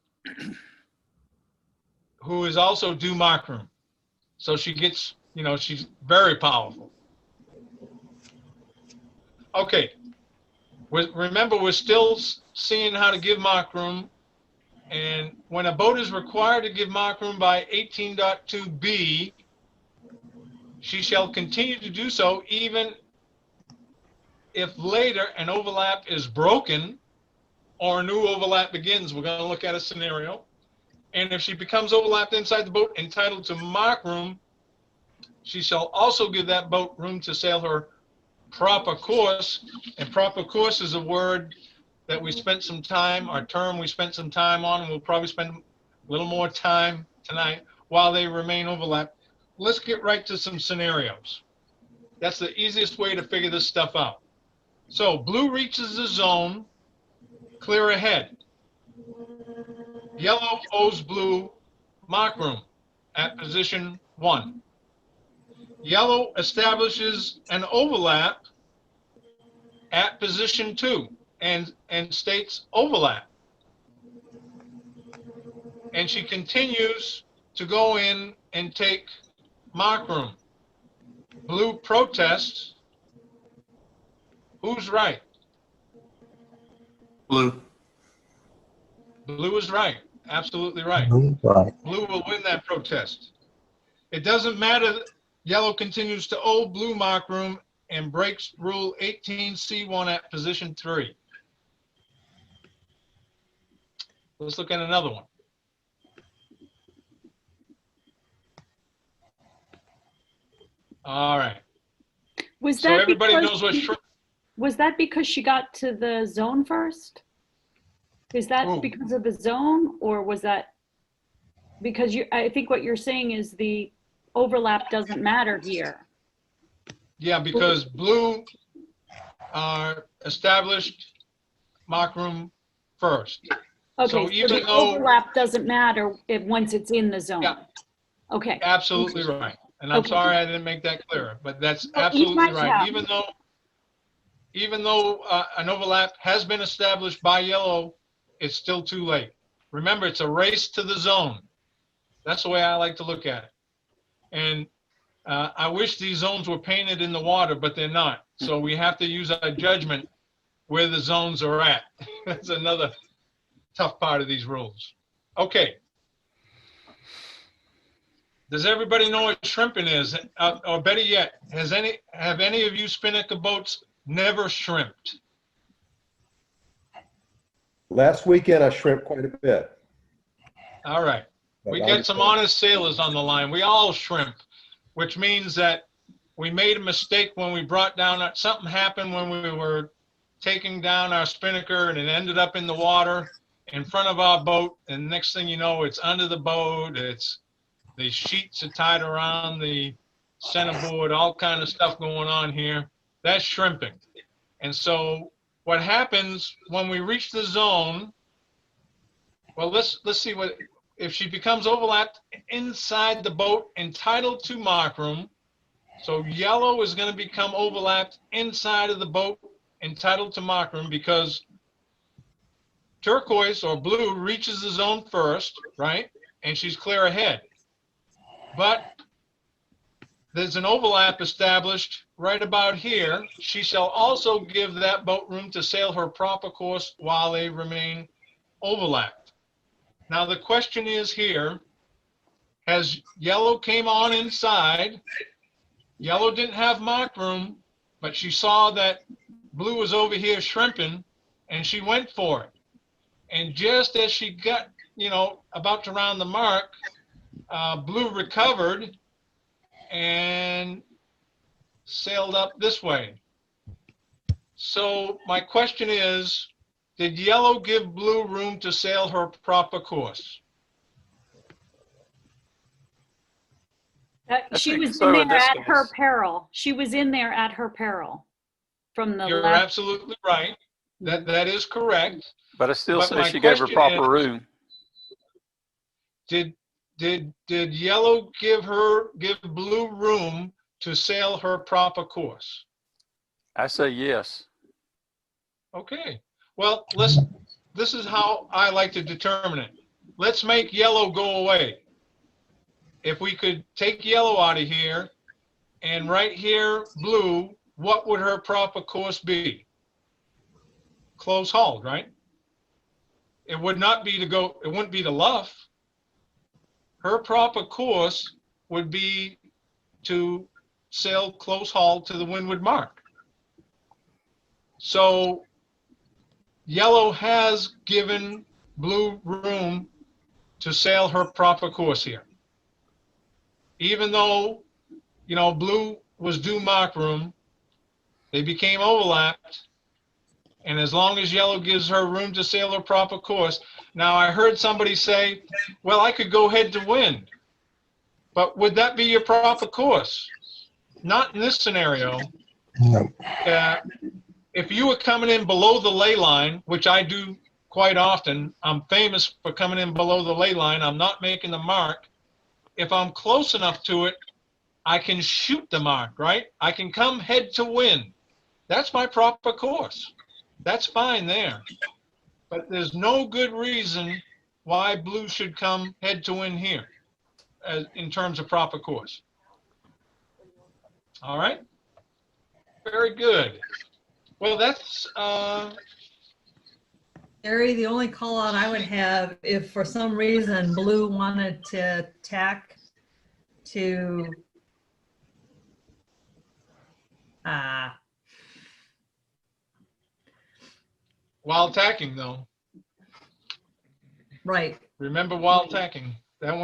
who is also due mark room. So she gets, she's very powerful. Okay. Remember, we're still seeing how to give mark room. And when a boat is required to give mark room by 18.2b, she shall continue to do so even if later an overlap is broken or a new overlap begins. We're going to look at a scenario. And if she becomes overlapped inside the boat entitled to mark room, she shall also give that boat room to sail her proper course, and proper course is a word that we spent some time, our term we spent some time on, and we'll probably spend a little more time tonight while they remain overlapped. Let's get right to some scenarios. That's the easiest way to figure this stuff out. So blue reaches the zone, clear ahead. Yellow owes blue mark room at position 1. Yellow establishes an overlap at position 2 and states overlap. And she continues to go in and take mark room. Blue protests. Who's right? Blue. Blue is right. Absolutely right. Right. Blue will win that protest. It doesn't matter. Yellow continues to owe blue mark room and breaks rule 18C1 at position 3. Let's look at another one. All right. Was So that everybody because knows what was that because she got to the zone first? Is that Ooh. because of the zone, or was that because I think what you're saying is the overlap doesn't matter here. Yeah, because blue established mark room first. Okay, So so even the though- overlap doesn't matter once it's in the zone. Yeah. Okay. Absolutely right. And I'm Okay. sorry I didn't make that clearer, but that's Oh, you absolutely might right. have. Even though an overlap has been established by yellow, it's still too late. Remember, it's a race to the zone. That's the way I like to look at it. And I wish these zones were painted in the water, but they're not. So we have to use our judgment where the zones are at. That's another tough part of these rules. Okay. Does everybody know what shrimping is? Or better yet, have any of you spinnaker boats never shrimped? Last weekend, I shrimp quite a bit. All right. but We I got some honest sailors on the line. We all shrimp, which means that we made a mistake when we brought down, something happened when we were taking down our spinnaker and it ended up in the water in front of our boat. And next thing you know, it's under the boat. The sheets are tied around the centerboard, all kind of stuff going on here. That's shrimping. And so what happens when we reach the zone, well, let's see what, if she becomes overlapped inside the boat, entitled to mark room. So yellow is going to become overlapped inside of the boat, entitled to mark room, because turquoise or blue reaches the zone first, right? And she's clear ahead. But there's an overlap established right about here. She shall also give that boat room to sail her proper course while they remain overlapped. Now the question is here, as yellow came on inside, yellow didn't have mark room, but she saw that blue was over here shrimping and she went for it. And just as she got, about to round the mark, blue recovered and sailed up this way. So my question is, did yellow give blue room to sail her proper course? She think was so in in there this at her case. peril. She was in there at her peril from the You're left. absolutely right. That is correct. But I still But say my she gave her question proper is- room. Did yellow give blue room to sail her proper course? I say yes. Okay. Well, this is how I like to determine it. Let's make yellow go away. If we could take yellow out of here and right here, blue, what would her proper course be? Close hauled, right? It would not be to go, it wouldn't be to luff. Her proper course would be to sail close haul to the windward mark. So yellow has given blue room to sail her proper course here. Even though, blue was due mark room, They became overlapped. And as long as yellow gives her room to sail her proper course. Now, I heard somebody say, well, I could go head to wind. But would that be your proper course? Not in this scenario. No. If you were coming in below the ley line, which I do quite often, I'm famous for coming in below the ley line. I'm not making the mark. If I'm close enough to it, I can shoot the mark, right? I can come head to wind. That's my proper course. That's fine there. But there's no good reason why blue should come head to wind here in terms of proper course. All right. Very good. Well, that's Gary, the only call out I would have, if for some reason blue wanted to tack to while tacking though. right. Remember while tacking. That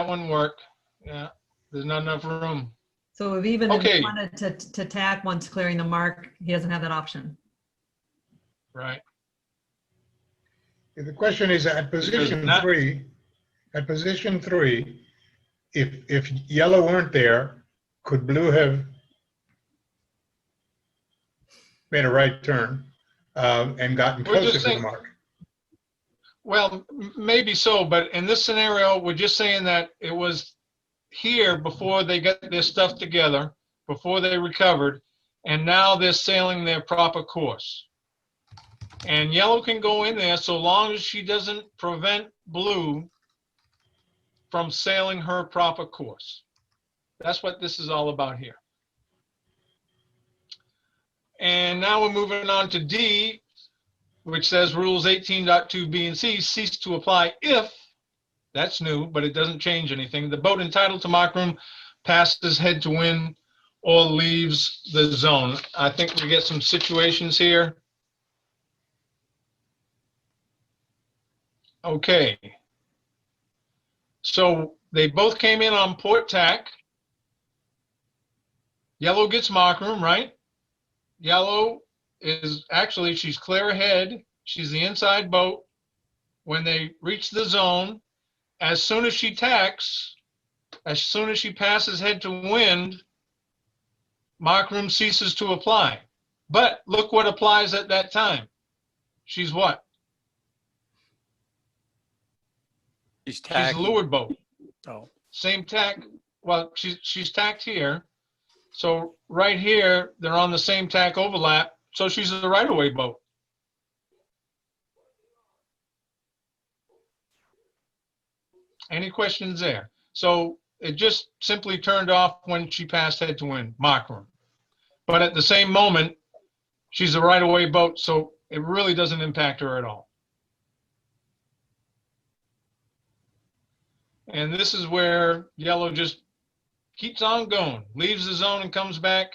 one worked. Yeah. There's not enough room. So if even if Okay. he wanted to tack once clearing the mark, he doesn't have that option. Right. The question is at position not- 3, if yellow weren't there, could blue have made a right turn and gotten We're just closer to the saying- mark? Well, maybe so, but in this scenario, we're just saying that it was here before they got their stuff together, before they recovered, and now they're sailing their proper course. And yellow can go in there so long as she doesn't prevent blue from sailing her proper course. That's what this is all about here. And now we're moving on to D, which says rules 18.2 B and C cease to apply if, that's new, but it doesn't change anything, the boat entitled to mark room passes head to wind or leaves the zone. I think we get some situations here. Okay. So they both came in on port tack. Yellow gets mark room, right? Yellow is actually, she's clear ahead. She's the inside boat. When they reach the zone, as soon as she tacks, as soon as she passes head to wind, mark room ceases to apply. But look what applies at that time. She's what? He's She's a tacking. leeward boat. Oh, Same tack. Well, she's tacked here. So right here, they're on the same tack overlap. So she's a right-of-way boat. Any questions there? So it just simply turned off when she passed head to wind, mark room. But at the same moment, she's a right-of-way boat, so it really doesn't impact her at all. And this is where yellow just keeps on going, leaves the zone and comes back.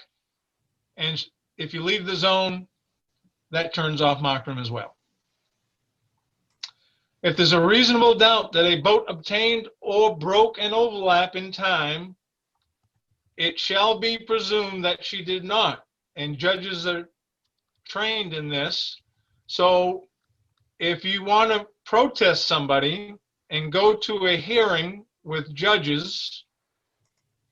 And if you leave the zone, that turns off mark room as well. If there's a reasonable doubt that a boat obtained or broke an overlap in time, it shall be presumed that she did not. And judges are trained in this. So if you want to protest somebody and go to a hearing with judges,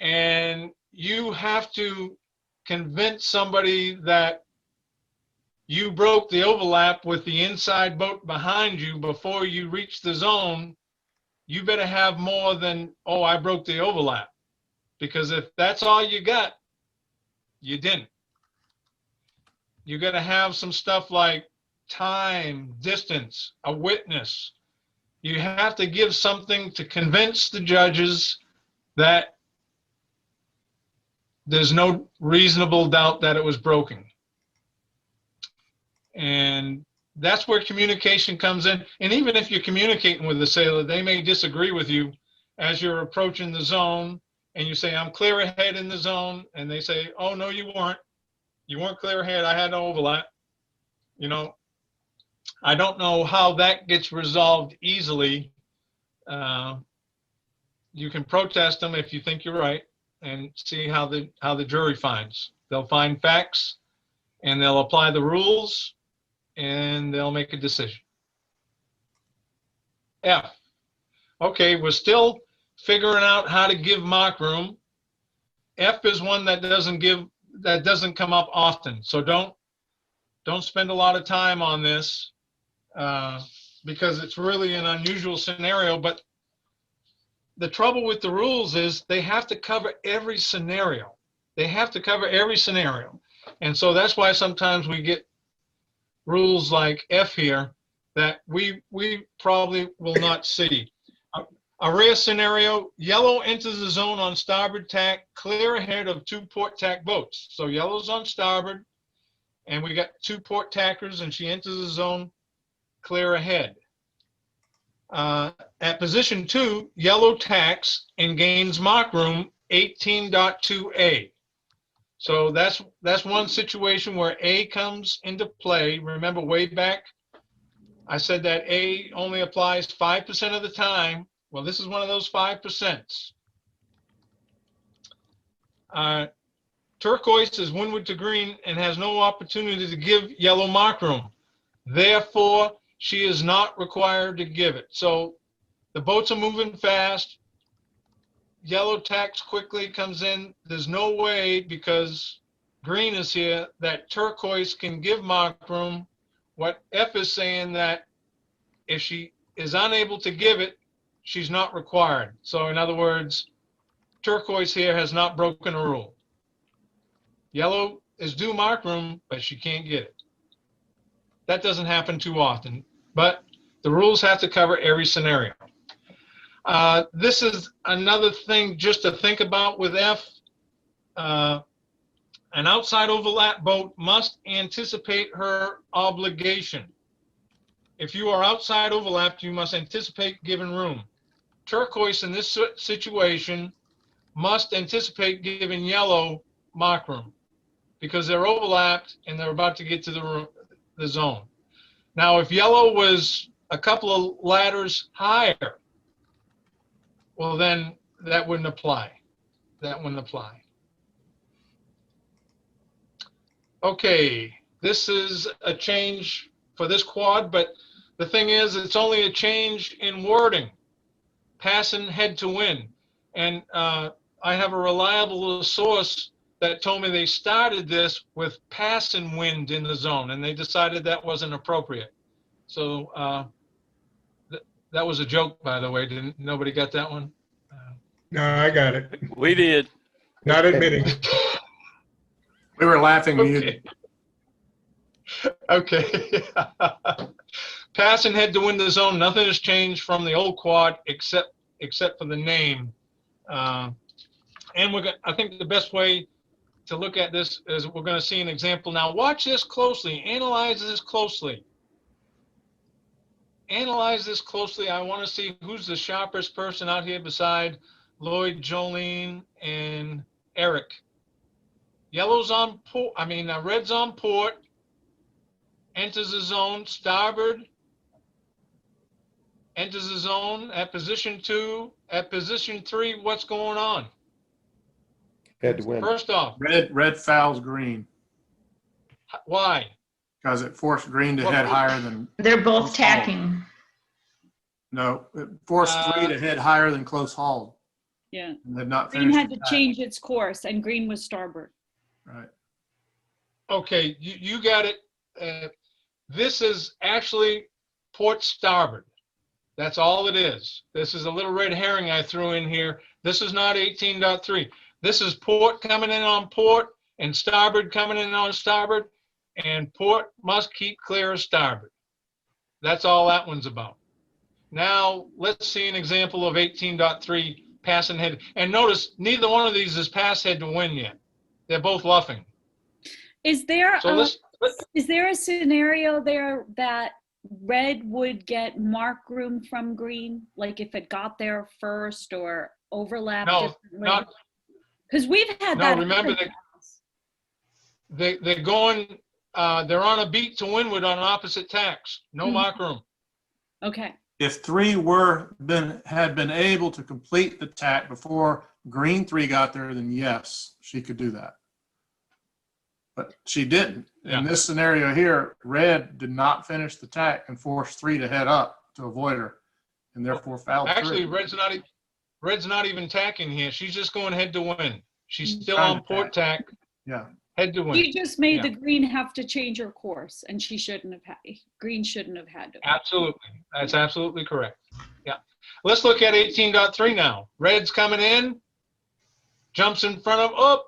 and you have to convince somebody that you broke the overlap with the inside boat behind you before you reach the zone, you better have more than, oh, I broke the overlap. Because if that's all you got, you didn't. You got to have some stuff like time, distance, a witness. You have to give something to convince the judges that there's no reasonable doubt that it was broken. And that's where communication comes in. And even if you're communicating with the sailor, they may disagree with you as you're approaching the zone and you say, I'm clear ahead in the zone. And they say, oh, no, you weren't. You weren't clear ahead. I had no overlap. You know, I don't know how that gets resolved easily. You can protest them if you think you're right and see how the jury finds. They'll find facts and they'll apply the rules and they'll make a decision. F. Okay, we're still figuring out how to give mark room. F is one that doesn't come up often. So don't spend a lot of time on this because it's really an unusual scenario. But the trouble with the rules is they have to cover every scenario. They have to cover every scenario. And so that's why sometimes we get rules like F here that we probably will not see. A rare scenario, yellow enters the zone on starboard tack, clear ahead of 2 port tack boats. So yellow's on starboard, and we got 2 port tackers, and she enters the zone clear ahead. At position 2, yellow tacks and gains mark room 18.2A. So that's one situation where A comes into play. Remember way back, I said that A only applies 5% of the time. Well, this is one of those 5%. Turquoise is windward to green and has no opportunity to give yellow mark room. Therefore, she is not required to give it. So the boats are moving fast. Yellow tacks quickly, comes in. There's no way, because green is here, that turquoise can give mark room. What F is saying, that if she is unable to give it, she's not required. So in other words, turquoise here has not broken a rule. Yellow is due mark room, but she can't get it. That doesn't happen too often, but the rules have to cover every scenario. This is another thing just to think about with F. An outside overlap boat must anticipate her obligation. If you are outside overlapped, you must anticipate giving room. Turquoise in this situation must anticipate giving yellow mark room because they're overlapped and they're about to get to the zone. Now, if yellow was a couple of ladders higher, well, then that wouldn't apply. That wouldn't apply. Okay, this is a change for this quad, but the thing is, it's only a change in wording. Passing head to wind. And I have a reliable source that told me they started this with passing wind in the zone, and they decided that wasn't appropriate. So that was a joke, by the way. Didn't nobody got that one? No, I got it. We did. Not admitting. We were laughing. Okay. Okay. Passing head to wind the zone. Nothing has changed from the old quad except for the name. And I think the best way to look at this is we're going to see an example. Now watch this closely. Analyze this closely. Analyze this closely. I want to see who's the sharpest person out here beside Lloyd, Jolene, and Eric. Yellow's on port. Red's on port. Enters the zone. Starboard. Enters the zone at position 2. At position 3, what's going on? Head to wind. First off, Red fouls green why? because it forced green to head higher than. They're both tacking. No, it forced three to head higher than close hauled. Yeah. And had not Green finished. had the to tack. change its course, and green was starboard. Right. Okay, you got it. This is actually port starboard. That's all it is. This is a little red herring I threw in here. This is not 18.3. This is port coming in on port and starboard coming in on starboard, and port must keep clear of starboard. That's all that one's about. Now, let's see an example of 18.3 passing head. And notice, neither one of these is pass head to wind yet. They're both luffing. Is there So is there a scenario there that red would get mark room from green, like if it got there first or overlapped differently? No, because we've had no. that. Remember, they're going. They're on a beat to windward on opposite tacks. No mark room. Okay. If three had been able to complete the tack before green 3 got there, then yes, she could do that. But she didn't. Yeah. In this scenario here, red did not finish the tack and forced 3 to head up to avoid her, and therefore fouled Actually, 3. red's not even tacking here. She's just going head to win. She's still Trying on to port tack, Yeah. head to win. You just made Yeah. the green have to change her course, and she shouldn't have had, green shouldn't have had to. Absolutely. That's absolutely correct. Yeah. Let's look at 18.3 now. Red's coming in, jumps in front of,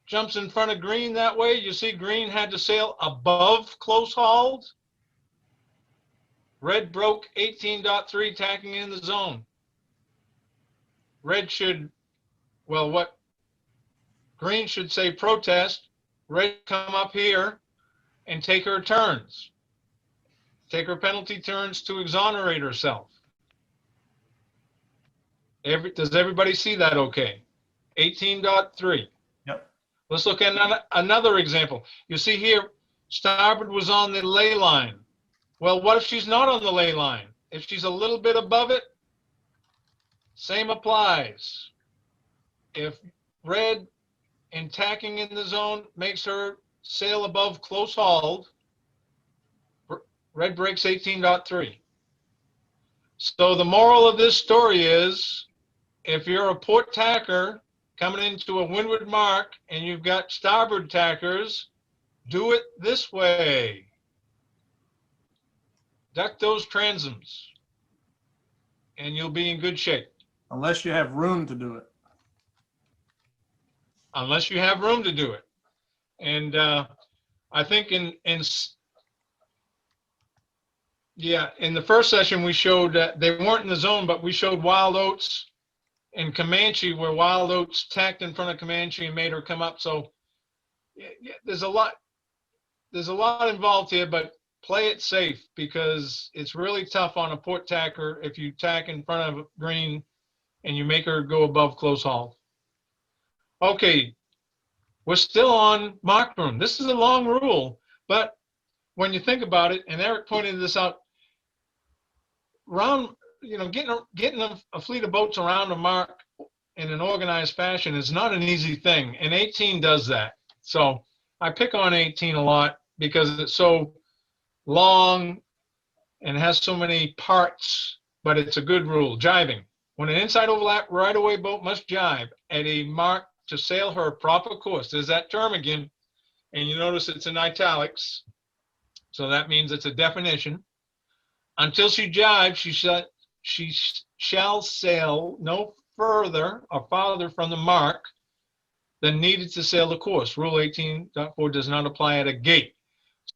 jumps in front of green that way. You see green had to sail above close hauled. Red broke 18.3, tacking in the zone. Red should, well, what green should say protest. Red come up here and take her turns. Take her penalty turns to exonerate herself. Does everybody see that okay? 18.3. Yep. Let's look at another example. You see here, starboard was on the ley line. Well, what if she's not on the ley line? If she's a little bit above it, same applies. If red in tacking in the zone makes her sail above close hauled, red breaks 18.3. So the moral of this story is, if you're a port tacker coming into a windward mark and you've got starboard tackers, do it this way. Duck those transoms and you'll be in good shape. Unless you have room to do it. Unless you have room to do it. And I think in the first session we showed that they weren't in the zone, but we showed Wild Oats and Comanche, where Wild Oats tacked in front of Comanche and made her come up. So there's a lot involved here, but play it safe, because it's really tough on a port tacker if you tack in front of green and you make her go above close haul. Okay, we're still on mark room. This is a long rule, but when you think about it, and Eric pointed this out, getting a fleet of boats around a mark in an organized fashion is not an easy thing, and 18 does that. So I pick on 18 a lot because it's so long and has so many parts, but it's a good rule. Jiving. When an inside overlap right-of-way boat must jive at a mark to sail her proper course. There's that term again, and you notice it's in italics, so that means it's a definition. Until she jives, she shall sail no further or farther from the mark than needed to sail the course. Rule 18.4 does not apply at a gate.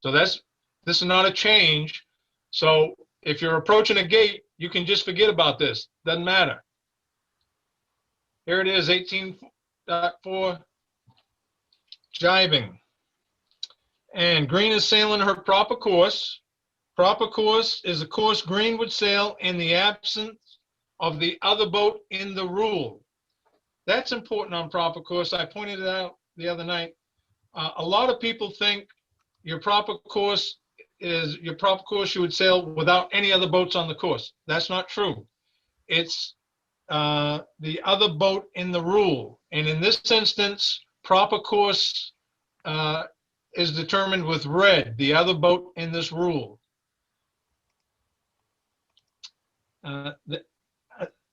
So this is not a change. So if you're approaching a gate, you can just forget about this. Doesn't matter. Here it is, 18.4, jibing. And green is sailing her proper course. Proper course is a course green would sail in the absence of the other boat in the rule. That's important on proper course. I pointed it out the other night. A lot of people think your proper course is your proper course you would sail without any other boats on the course. That's not true. It's the other boat in the rule. And in this instance, proper course is determined with red, the other boat in this rule.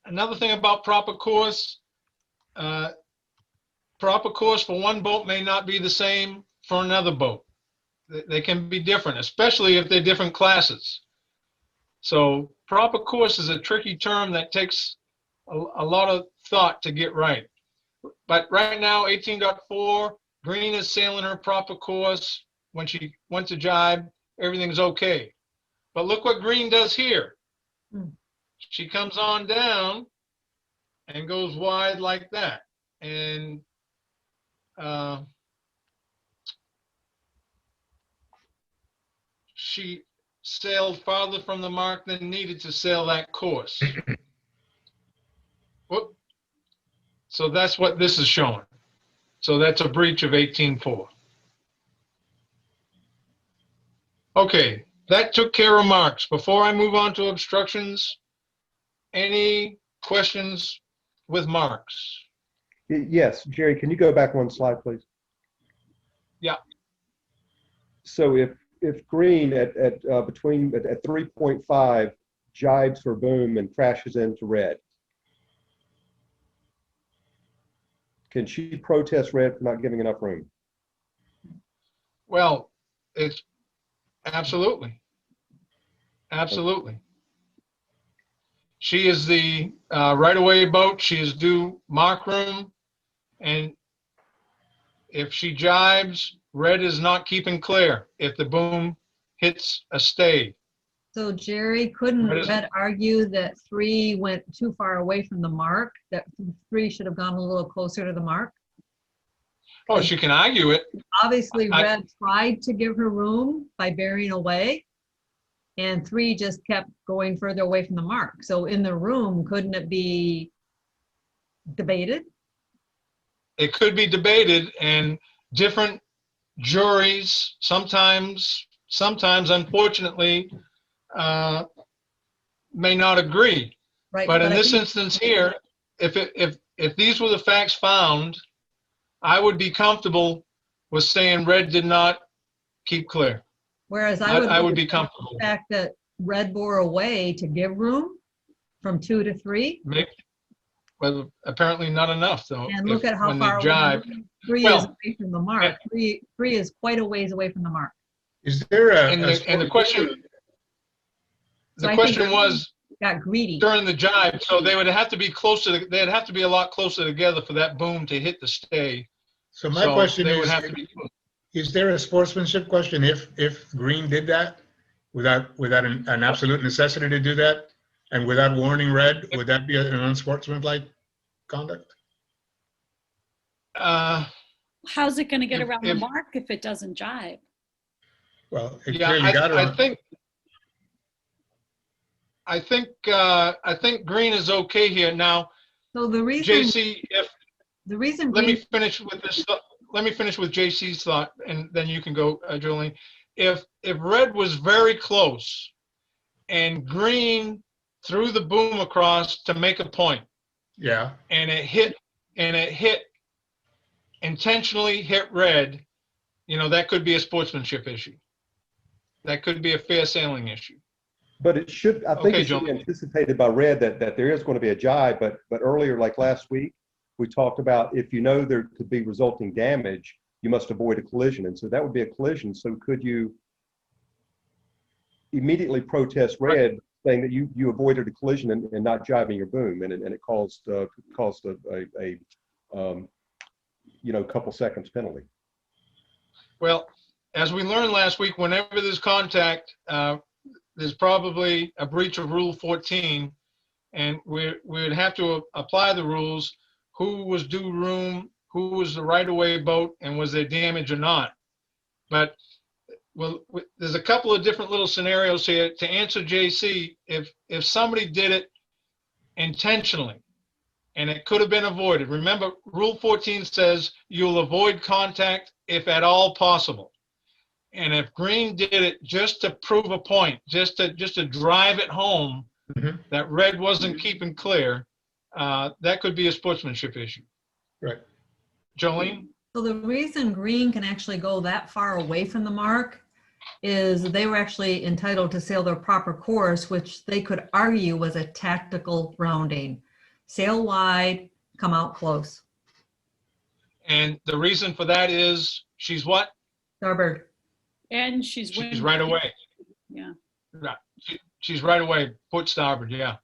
Another thing about proper course for one boat may not be the same for another boat. They can be different, especially if they're different classes. So proper course is a tricky term that takes a lot of thought to get right. But right now, 18.4, green is sailing her proper course. When she went to jibe, everything's okay. But look what green does here. She comes on down and goes wide like that. And she sailed farther from the mark than needed to sail that course. Whoop. So that's what this is showing. So that's a breach of 18.4. Okay, that took care of marks. Before I move on to obstructions, any questions with marks? Yes, Jerry, can you go back one slide, please? So if green at 3.5 jibes for boom and crashes into red, can she protest red for not giving enough room? Well, it's absolutely. Absolutely. She is the right-of-way boat. She is due mark room. And if she jibes, red is not keeping clear if the boom hits a stay. So Jerry, couldn't What is- Red argue that 3 went too far away from the mark, that 3 should have gone a little closer to the mark? Oh, she can argue it. Obviously, I- Red tried to give her room by bearing away, and 3 just kept going further away from the mark. So in the room, couldn't it be debated? It could be debated, and different juries sometimes unfortunately may not agree. Right. But in I this think- instance here, if these were the facts found, I would be comfortable with saying red did not keep clear. Whereas I would look be at comfortable. the fact that Red bore away to give room from 2 to 3, Maybe, well, apparently not enough though. and look if- at how when they far jibe. 3 Well, is away from the mark. 3 is quite a ways away from the mark. Is there And the question, So the I think question was got greedy. during the jibe, so they would have to be closer. They'd have to be a lot closer together for that boom to hit the stay. So my So question they would is, have to be. is there a sportsmanship question if Green did that without an absolute necessity to do that and without warning red, would that be an unsportsmanlike conduct? How's it going to get If- around the if- mark if it doesn't jibe? Well, it Yeah, clearly got I around. think Green is okay here now. So the reason, JC, let me Green, finish with this. Let me finish with JC's thought, and then you can go, Jolene. If red was very close, and Green threw the boom across to make a point, Yeah, and it hit intentionally hit red, that could be a sportsmanship issue. That could be a fair sailing issue. But I think Okay, it should be John. anticipated by red that there is going to be a jibe, but earlier, like last week, we talked about if you know there could be resulting damage, you must avoid a collision. And so that would be a collision. So could you immediately protest red saying that you avoided a collision and not jibing your boom, and it caused a couple seconds penalty? Well, as we learned last week, whenever there's contact, there's probably a breach of Rule 14, and we'd have to apply the rules. Who was due room, who was the right-of-way boat, and was there damage or not? But there's a couple of different little scenarios here. To answer JC, if somebody did it intentionally, and it could have been avoided. Remember, Rule 14 says you'll avoid contact if at all possible. And if Green did it just to prove a point, just to drive it home, that red wasn't keeping clear, that could be a sportsmanship issue. right. Jolene? so the reason Green can actually go that far away from the mark is they were actually entitled to sail their proper course, which they could argue was a tactical rounding. Sail wide, come out close. And the reason for that is she's what? Starboard. And she's She's right away. Yeah. Right. She's right away, put starboard, yeah.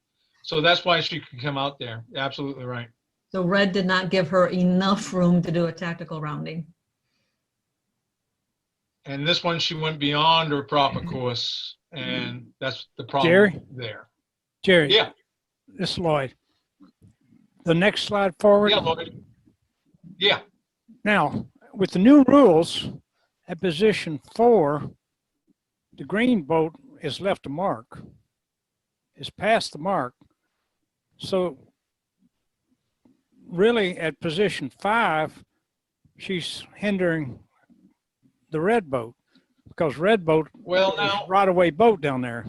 So that's why she can come out there. Absolutely right. So red did not give her enough room to do a tactical rounding. And this one, she went beyond her proper course, and that's the problem Jerry? there. Jerry. Yeah. This is Lloyd. The next slide forward. Yeah, Lloyd. Yeah. Now, with the new rules, at position 4, the green boat is left a mark, is past the mark. So really at position 5, she's hindering the red boat because red boat Well, is now, right away boat down there.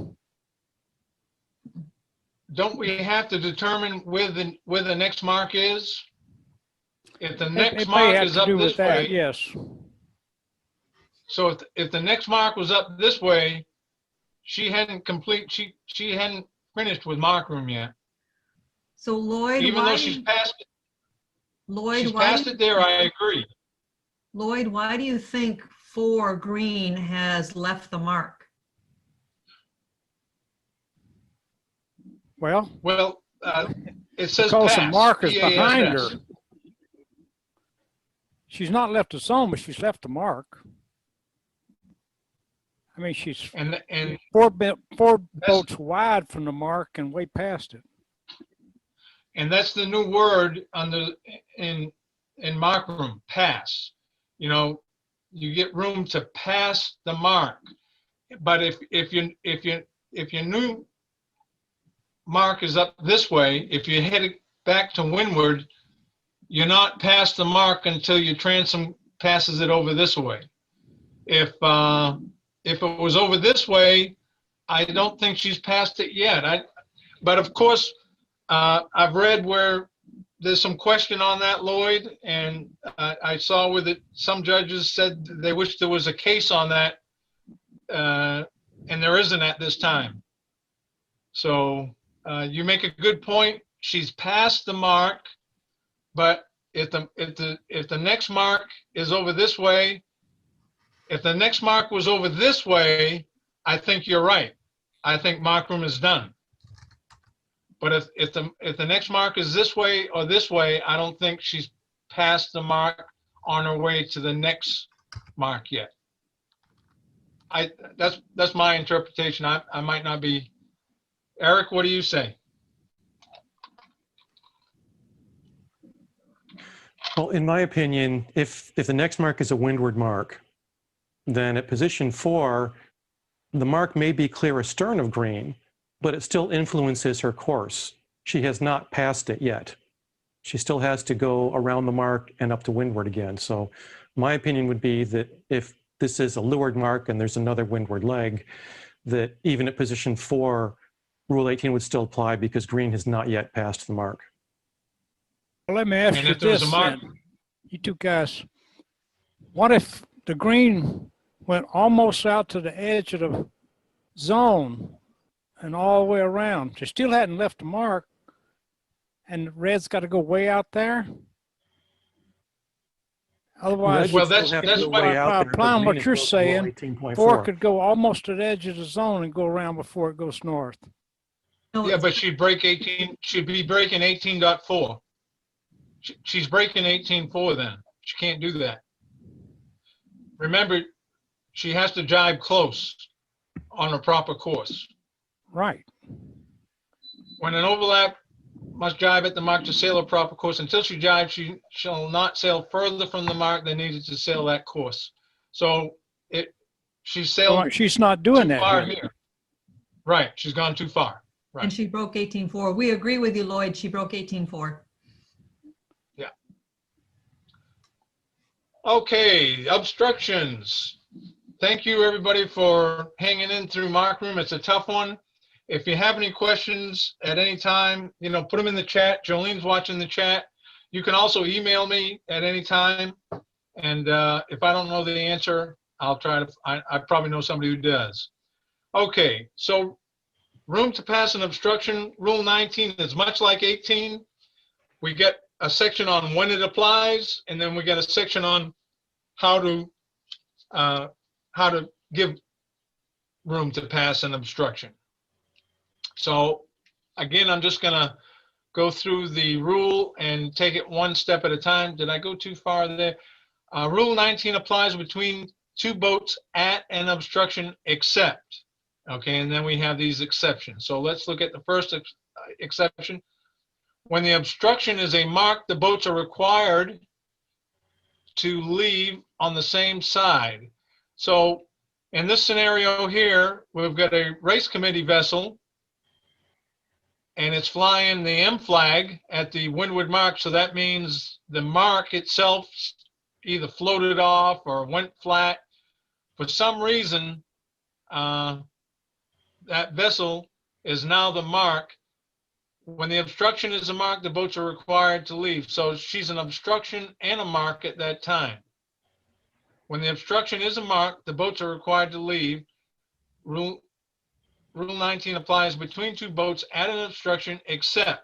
don't we have to determine where the next mark is? If the It next may mark have is to up do this with that, way, yes. So if the next mark was up this way, she hadn't finished with mark room yet. So Lloyd, Even why though do she's you, past it, Lloyd, she's why past do it there, I agree. Lloyd, why do you think 4 green has left the mark? Well, Well, it says because the pass, mark is behind her. PASS. She's not left the zone, but she's left the mark. I mean, she's And four boats wide from the mark and way past it. And that's the new word in mark room, pass. You know, you get room to pass the mark. But if your new mark is up this way, if you head it back to windward, you're not past the mark until your transom passes it over this way. If it was over this way, I don't think she's passed it yet. But of course, I've read where there's some question on that, Lloyd, and I saw with it, some judges said they wish there was a case on that, and there isn't at this time. So you make a good point. She's past the mark, but if the next mark is over this way, if the next mark was over this way, I think you're right. I think mark room is done. But if the next mark is this way or this way, I don't think she's past the mark on her way to the next mark yet. That's my interpretation. I might not be. Eric, what do you say? Well, in my opinion, if the next mark is a windward mark, then at position 4, the mark may be clear astern of green, but it still influences her course. She has not passed it yet. She still has to go around the mark and up to windward again. So my opinion would be that if this is a leeward mark and there's another windward leg, that even at position 4, Rule 18 would still apply because green has not yet passed the mark. Well, let me ask And you if there was this a mark, then. You two guys, what if the green went almost out to the edge of the zone and all the way around? She still hadn't left the mark, and red's got to go way out there? Otherwise, well, that's by what applying what you're saying, 4 could go almost to the edge of the zone and go around before it goes north. No, yeah, but she'd break 18. She'd be breaking 18.4. She's breaking 18.4 then. She can't do that. Remember, she has to jibe close on a proper course. Right. When an overlap must jibe at the mark to sail a proper course. Until she jibes, she shall not sail further from the mark than needed to sail that course. So she sailed Well, she's not doing too that far here. here. Right, she's gone too far. Right. and she broke 18.4. We agree with you, Lloyd. She broke 18.4. Yeah. Okay, obstructions. Thank you, everybody, for hanging in through mark room. It's a tough one. If you have any questions at any time, put them in the chat. Jolene's watching the chat. You can also email me at any time. And if I don't know the answer, I'll try to, I probably know somebody who does. Okay, so room to pass an obstruction, Rule 19 is much like 18. We get a section on when it applies, and then we get a section on how to give room to pass an obstruction. So again, I'm just gonna go through the rule and take it one step at a time. Did I go too far there? Rule 19 applies between 2 boats at an obstruction except. Okay, and then we have these exceptions. So let's look at the first exception. When the obstruction is a mark, the boats are required to leave on the same side. So in this scenario here, we've got a race committee vessel and it's flying the M flag at the windward mark. So that means the mark itself either floated off or went flat. For some reason, that vessel is now the mark. When the obstruction is a mark, the boats are required to leave. So she's an obstruction and a mark at that time. When the obstruction isn't marked, the boats are required to leave. Rule 19 applies between two boats at an obstruction, except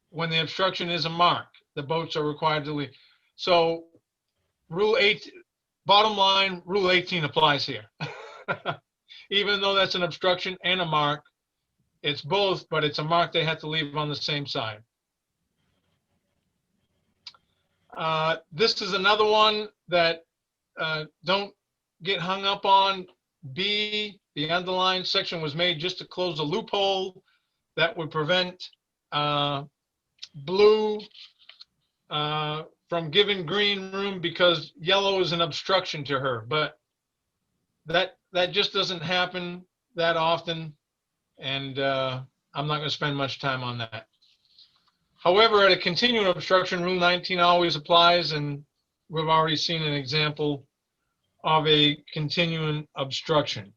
when the obstruction isn't marked, the boats are required to leave. So Rule 8, bottom line, Rule 18 applies here. Even though that's an obstruction and a mark, it's both, but it's a mark they have to leave on the same side. This is another one that don't get hung up on. B, the underlined section was made just to close a loophole that would prevent blue from giving green room because yellow is an obstruction to her. But that just doesn't happen that often, and I'm not going to spend much time on that. However, at a continuing obstruction, Rule 19 always applies, and we've already seen an example of a continuing obstruction.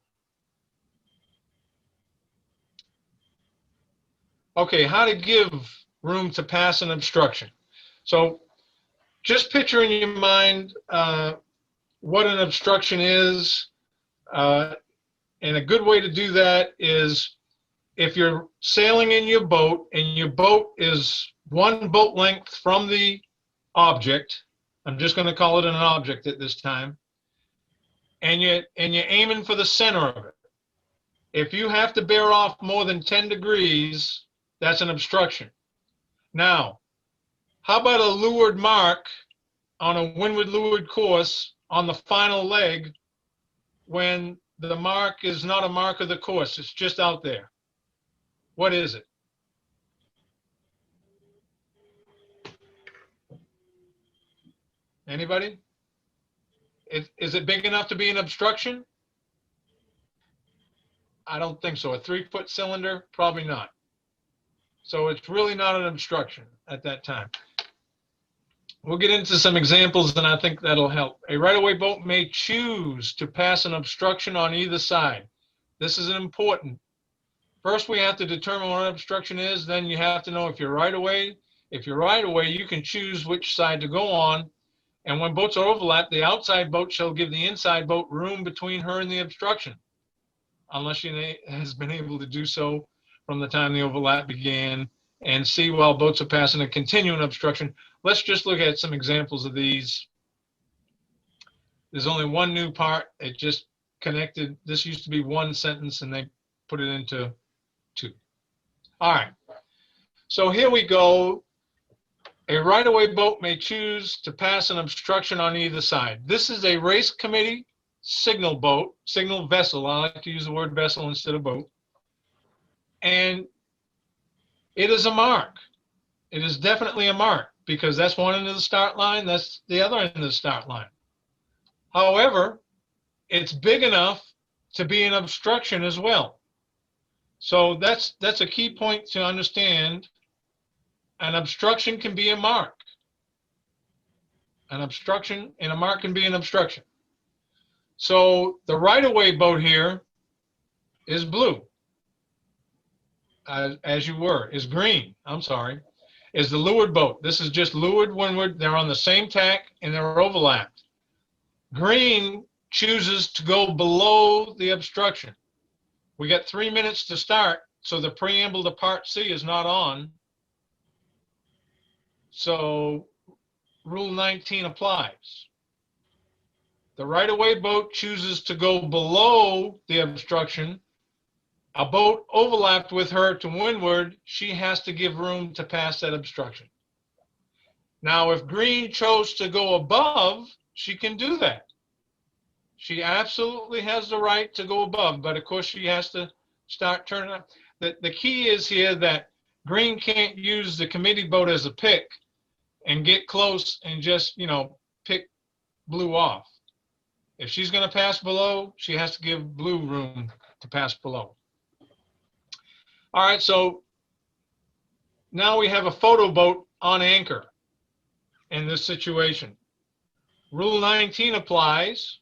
Okay, how to give room to pass an obstruction. So just picture in your mind what an obstruction is. And a good way to do that is if you're sailing in your boat and your boat is one boat length from the object, I'm just going to call it an object at this time, and you're aiming for the center of it. If you have to bear off more than 10 degrees, that's an obstruction. Now, how about a leeward mark on a windward leeward course on the final leg when the mark is not a mark of the course, it's just out there? What is it? Anybody? Is it big enough to be an obstruction? I don't think so. A 3-foot cylinder? Probably not. So it's really not an obstruction at that time. We'll get into some examples and I think that'll help. A right-of-way boat may choose to pass an obstruction on either side. This is important. First, we have to determine what an obstruction is. Then you have to know if you're right-of-way. If you're right-of-way, you can choose which side to go on. And when boats are overlapped, the outside boat shall give the inside boat room between her and the obstruction, unless she has been able to do so from the time the overlap began. And see, while boats are passing a continuing obstruction. Let's just look at some examples of these. There's only one new part. It just connected. This used to be one sentence and they put it into two. All right. So here we go. A right-of-way boat may choose to pass an obstruction on either side. This is a race committee signal boat, signal vessel. I like to use the word vessel instead of boat. And it is a mark. It is definitely a mark because that's one end of the start line, that's the other end of the start line. However, it's big enough to be an obstruction as well. So that's a key point to understand. An obstruction can be a mark. An obstruction and a mark can be an obstruction. So the right-of-way boat here is blue. As you were, is green, I'm sorry, is the leeward boat. This is just leeward, windward. They're on the same tack and they're overlapped. Green chooses to go below the obstruction. We got 3 minutes to start, so the preamble to part C is not on. So Rule 19 applies. The right-of-way boat chooses to go below the obstruction. A boat overlapped with her to windward, she has to give room to pass that obstruction. Now, if green chose to go above, she can do that. She absolutely has the right to go above, but of course she has to start turning up. The key is here that green can't use the committee boat as a pick and get close and just, pick blue off. If she's going to pass below, she has to give blue room to pass below. All right, so now we have a photo boat on anchor in this situation. Rule 19 applies.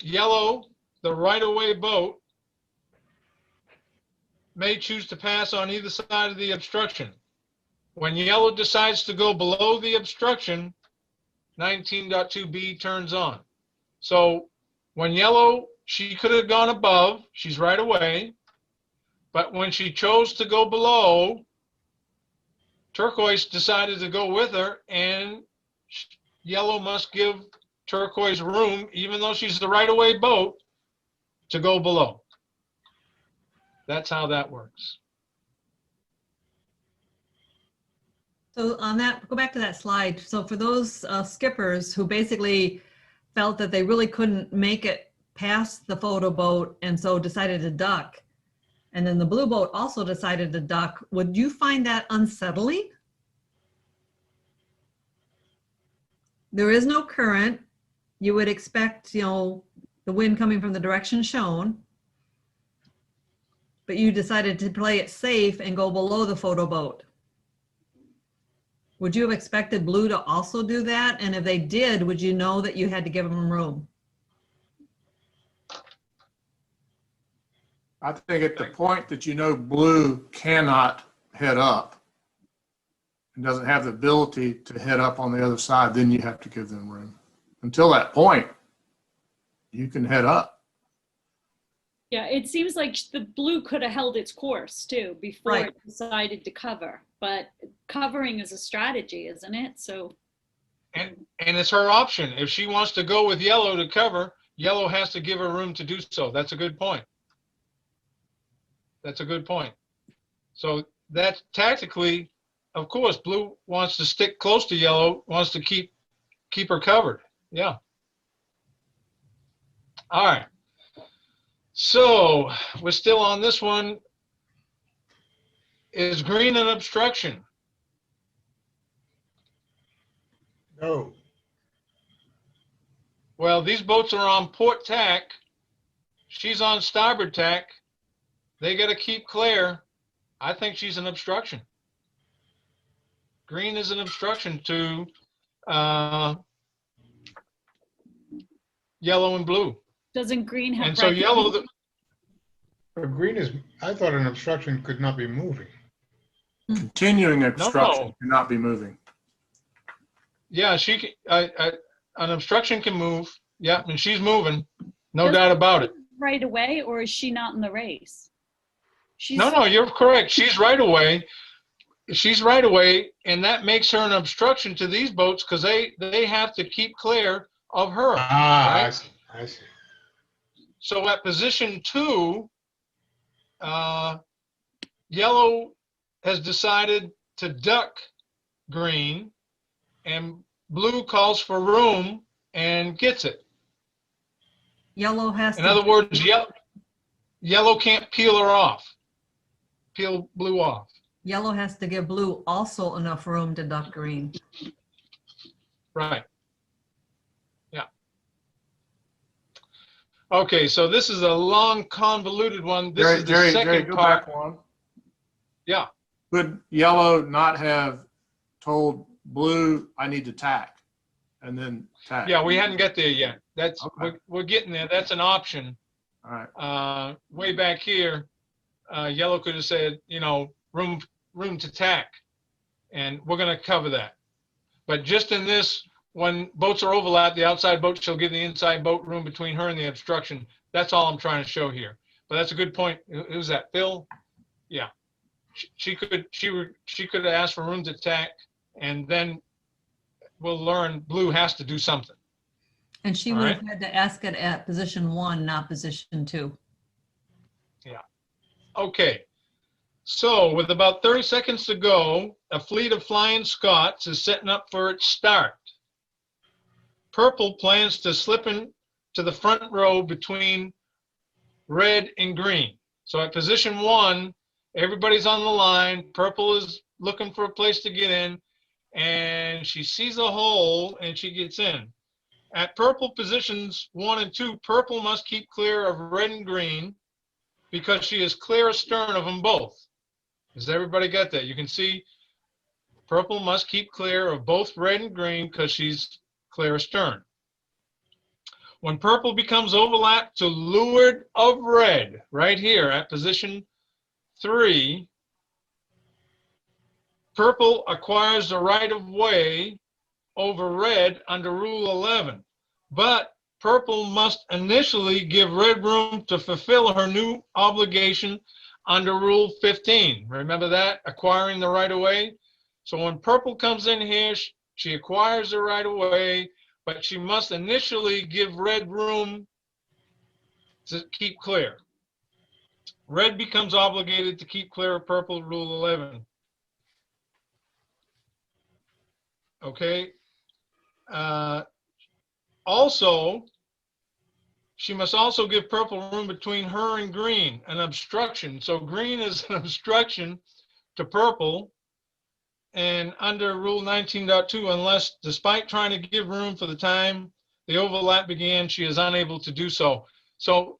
Yellow, the right-of-way boat, may choose to pass on either side of the obstruction. When yellow decides to go below the obstruction, 19.2b turns on. So when yellow, she could have gone above, she's right away. But when she chose to go below, turquoise decided to go with her, and yellow must give turquoise room, even though she's the right-of-way boat, to go below. That's how that works. So on that, go back to that slide. So for those skippers who basically felt that they really couldn't make it past the photo boat and so decided to duck, and then the blue boat also decided to duck, would you find that unsettling? There is no current. You would expect, you know, the wind coming from the direction shown, but you decided to play it safe and go below the photo boat. Would you have expected blue to also do that? And if they did, would you know that you had to give them room? I think at the point that you know blue cannot head up and doesn't have the ability to head up on the other side, then you have to give them room. Until that point, you can head up. Yeah, it seems like the blue could have held its course too before Right. it decided to cover. But covering is a strategy, isn't it? So And it's her option. If she wants to go with yellow to cover, yellow has to give her room to do so. That's a good point. That's a good point. So that tactically, of course, blue wants to stick close to yellow, wants to keep her covered. Yeah. All right. So we're still on this one. Is green an obstruction? No. Well, these boats are on port tack. She's on starboard tack. They got to keep clear. I think she's an obstruction. Green is an obstruction to yellow and blue. doesn't green have And so red yellow, wings? But green is, I thought an obstruction could not be moving. Continuing obstruction No. cannot be moving. yeah, she can, an obstruction can move. Yeah, and she's moving. No Doesn't doubt about it. right away, or is she not in the race? She's No, you're correct. She's right away. She's right away, and that makes her an obstruction to these boats because they have to keep clear of her. Ah, Right? I see. I see. So at position 2, yellow has decided to duck green, and blue calls for room and gets it. Yellow has In to, other words, yellow can't peel her off, peel blue off. yellow has to give blue also enough room to duck green. Right. Yeah. Okay, so this is a long, convoluted one. This is the Jerry, second go part. back one. Yeah. Could yellow not have told blue, I need to tack, and then tack? Yeah, we hadn't got there yet. That's Okay. we're getting there. That's an option. All right. Way back here, yellow could have said, you know, room to tack, and we're going to cover that. But just in this, when boats are overlapped, the outside boat shall give the inside boat room between her and the obstruction. That's all I'm trying to show here. But that's a good point. Who's that, Phil? Yeah. She could have asked for room to tack, and then we'll learn blue has to do something. And she All would right. have had to ask it at position 1, not position 2. Okay. So with about 30 seconds to go, a fleet of Flying Scots is setting up for its start. Purple plans to slip in to the front row between red and green. So at position 1, everybody's on the line. Purple is looking for a place to get in, and she sees a hole and she gets in. At purple positions 1 and 2, purple must keep clear of red and green because she is clear astern of them both. Does everybody get that? You can see purple must keep clear of both red and green because she's clear astern. When purple becomes overlapped to leeward of red, right here at position 3, purple acquires the right of way over red under Rule 11. But purple must initially give red room to fulfill her new obligation under Rule 15. Remember that? Acquiring the right of way. So when purple comes in here, she acquires the right of way, but she must initially give red room to keep clear. Red becomes obligated to keep clear of purple, Rule 11. Okay. Also, she must also give purple room between her and green, an obstruction. So green is an obstruction to purple. And under Rule 19.2, unless, despite trying to give room for the time the overlap began, she is unable to do so. So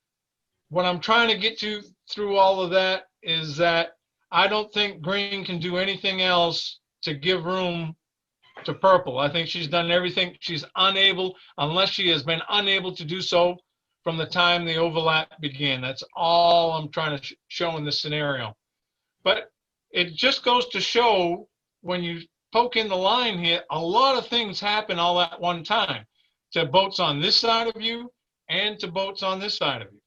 what I'm trying to get to through all of that is that I don't think green can do anything else to give room to purple. I think she's done everything. She's unable, unless she has been unable to do so from the time the overlap began. That's all I'm trying to show in this scenario. But it just goes to show, when you poke in the line here, a lot of things happen all at one time to boats on this side of you and to boats on this side of you.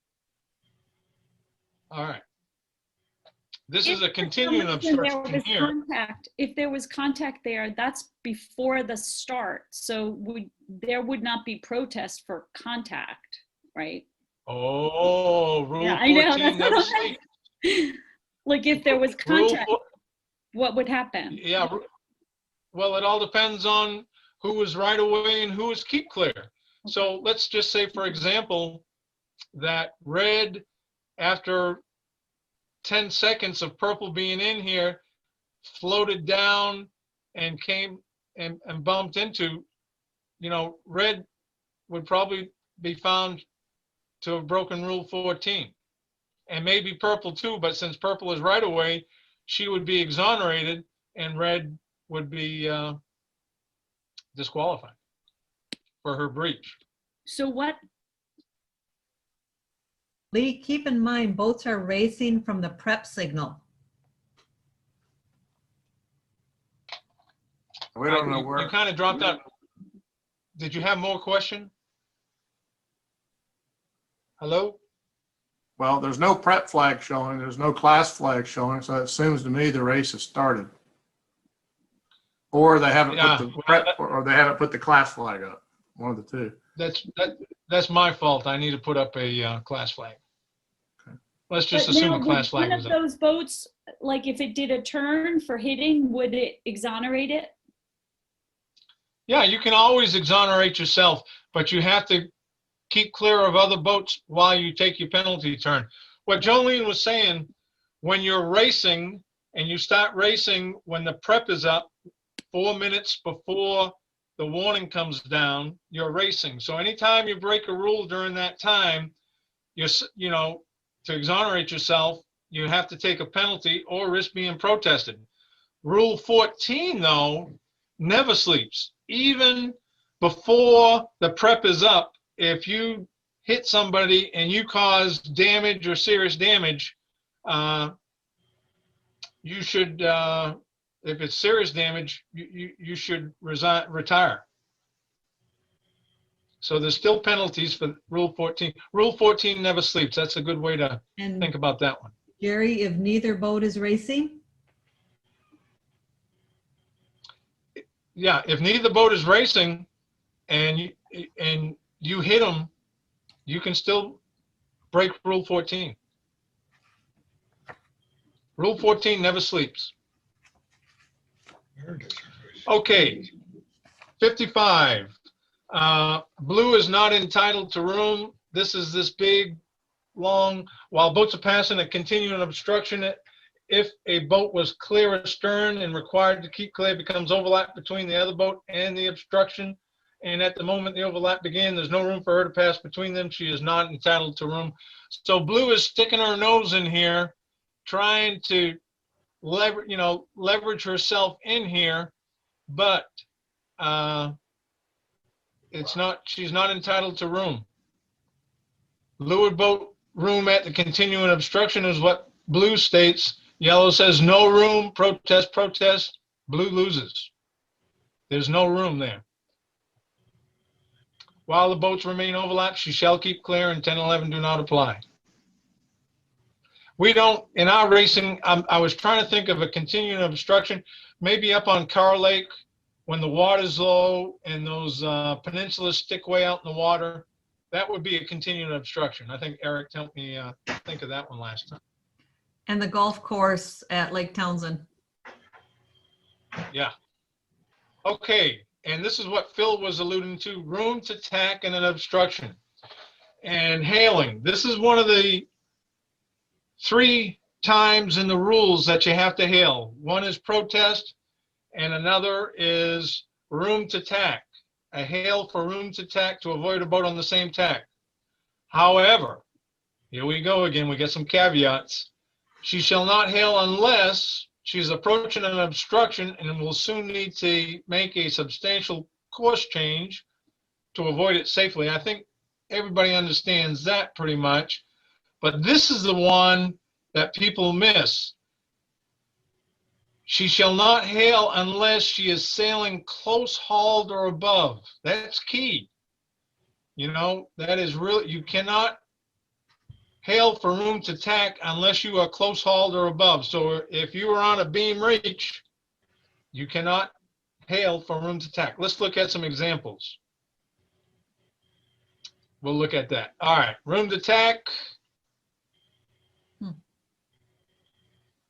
All right. This is a continuing obstruction here. If there was contact there, that's before the start. So there would not be protest for contact, right? Oh, Rule Yeah, 14 I know, that's never what sleeps. Like if there was contact, what would happen? Yeah, well, it all depends on who was right away and who was keep clear. So let's just say, for example, that red, after 10 seconds of purple being in here, floated down and came and bumped into, red would probably be found to have broken Rule 14. And maybe purple too, but since purple is right away, she would be exonerated and red would be disqualified for her breach. So what? Lee, keep in mind, boats are racing from the prep signal. We don't know where. You kind of dropped out. Did you have more question? Hello? Well, there's no prep flag showing. There's no class flag showing. So it seems to me the race has started. Or they haven't put the prep, or they haven't put the class flag up. One of the two. That's my fault. I need to put up a class flag. Okay. Let's just But assume now, a class flag one was of up. those boats, like if it did a turn for hitting, would it exonerate it? Yeah, you can always exonerate yourself, but you have to keep clear of other boats while you take your penalty turn. What Jolene was saying, when you're racing and you start racing when the prep is up 4 minutes before the warning comes down, you're racing. So anytime you break a rule during that time, to exonerate yourself, you have to take a penalty or risk being protested. Rule 14, though, never sleeps. Even before the prep is up, if you hit somebody and you cause damage or serious damage, you should, if it's serious damage, you should retire. So there's still penalties for Rule 14. Rule 14 never sleeps. That's a good way to think about that one. Jerry, if neither boat is racing? Yeah, if neither boat is racing and you hit them, you can still break Rule 14. Rule 14 never sleeps. Okay, 55. Blue is not entitled to room. This is this big, long, while boats are passing a continuing obstruction. If a boat was clear astern and required to keep clear, becomes overlap between the other boat and the obstruction. And at the moment the overlap began, there's no room for her to pass between them. She is not entitled to room. So blue is sticking her nose in here, trying to leverage herself in here, but she's not entitled to room. Leeward boat room at the continuing obstruction is what blue states. Yellow says no room, protest, protest. Blue loses. There's no room there. While the boats remain overlapped, she shall keep clear, and 10 and 11 do not apply. We don't, in our racing, I was trying to think of a continuing obstruction, maybe up on Carr Lake when the water's low and those peninsulas stick way out in the water. That would be a continuing obstruction. I think Eric helped me think of that one last time. And the golf course at Lake Townsend. Yeah. Okay, and this is what Phil was alluding to, room to tack and an obstruction. And hailing, this is one of the 3 times in the rules that you have to hail. One is protest, and another is room to tack. A hail for room to tack to avoid a boat on the same tack. However, here we go again, we get some caveats. She shall not hail unless she's approaching an obstruction and will soon need to make a substantial course change to avoid it safely. I think everybody understands that pretty much, but this is the one that people miss. She shall not hail unless she is sailing close hauled or above. That's key. You know, that is really, you cannot hail for room to tack unless you are close hauled or above. So if you are on a beam reach, you cannot hail for room to tack. Let's look at some examples. We'll look at that. All right, room to tack.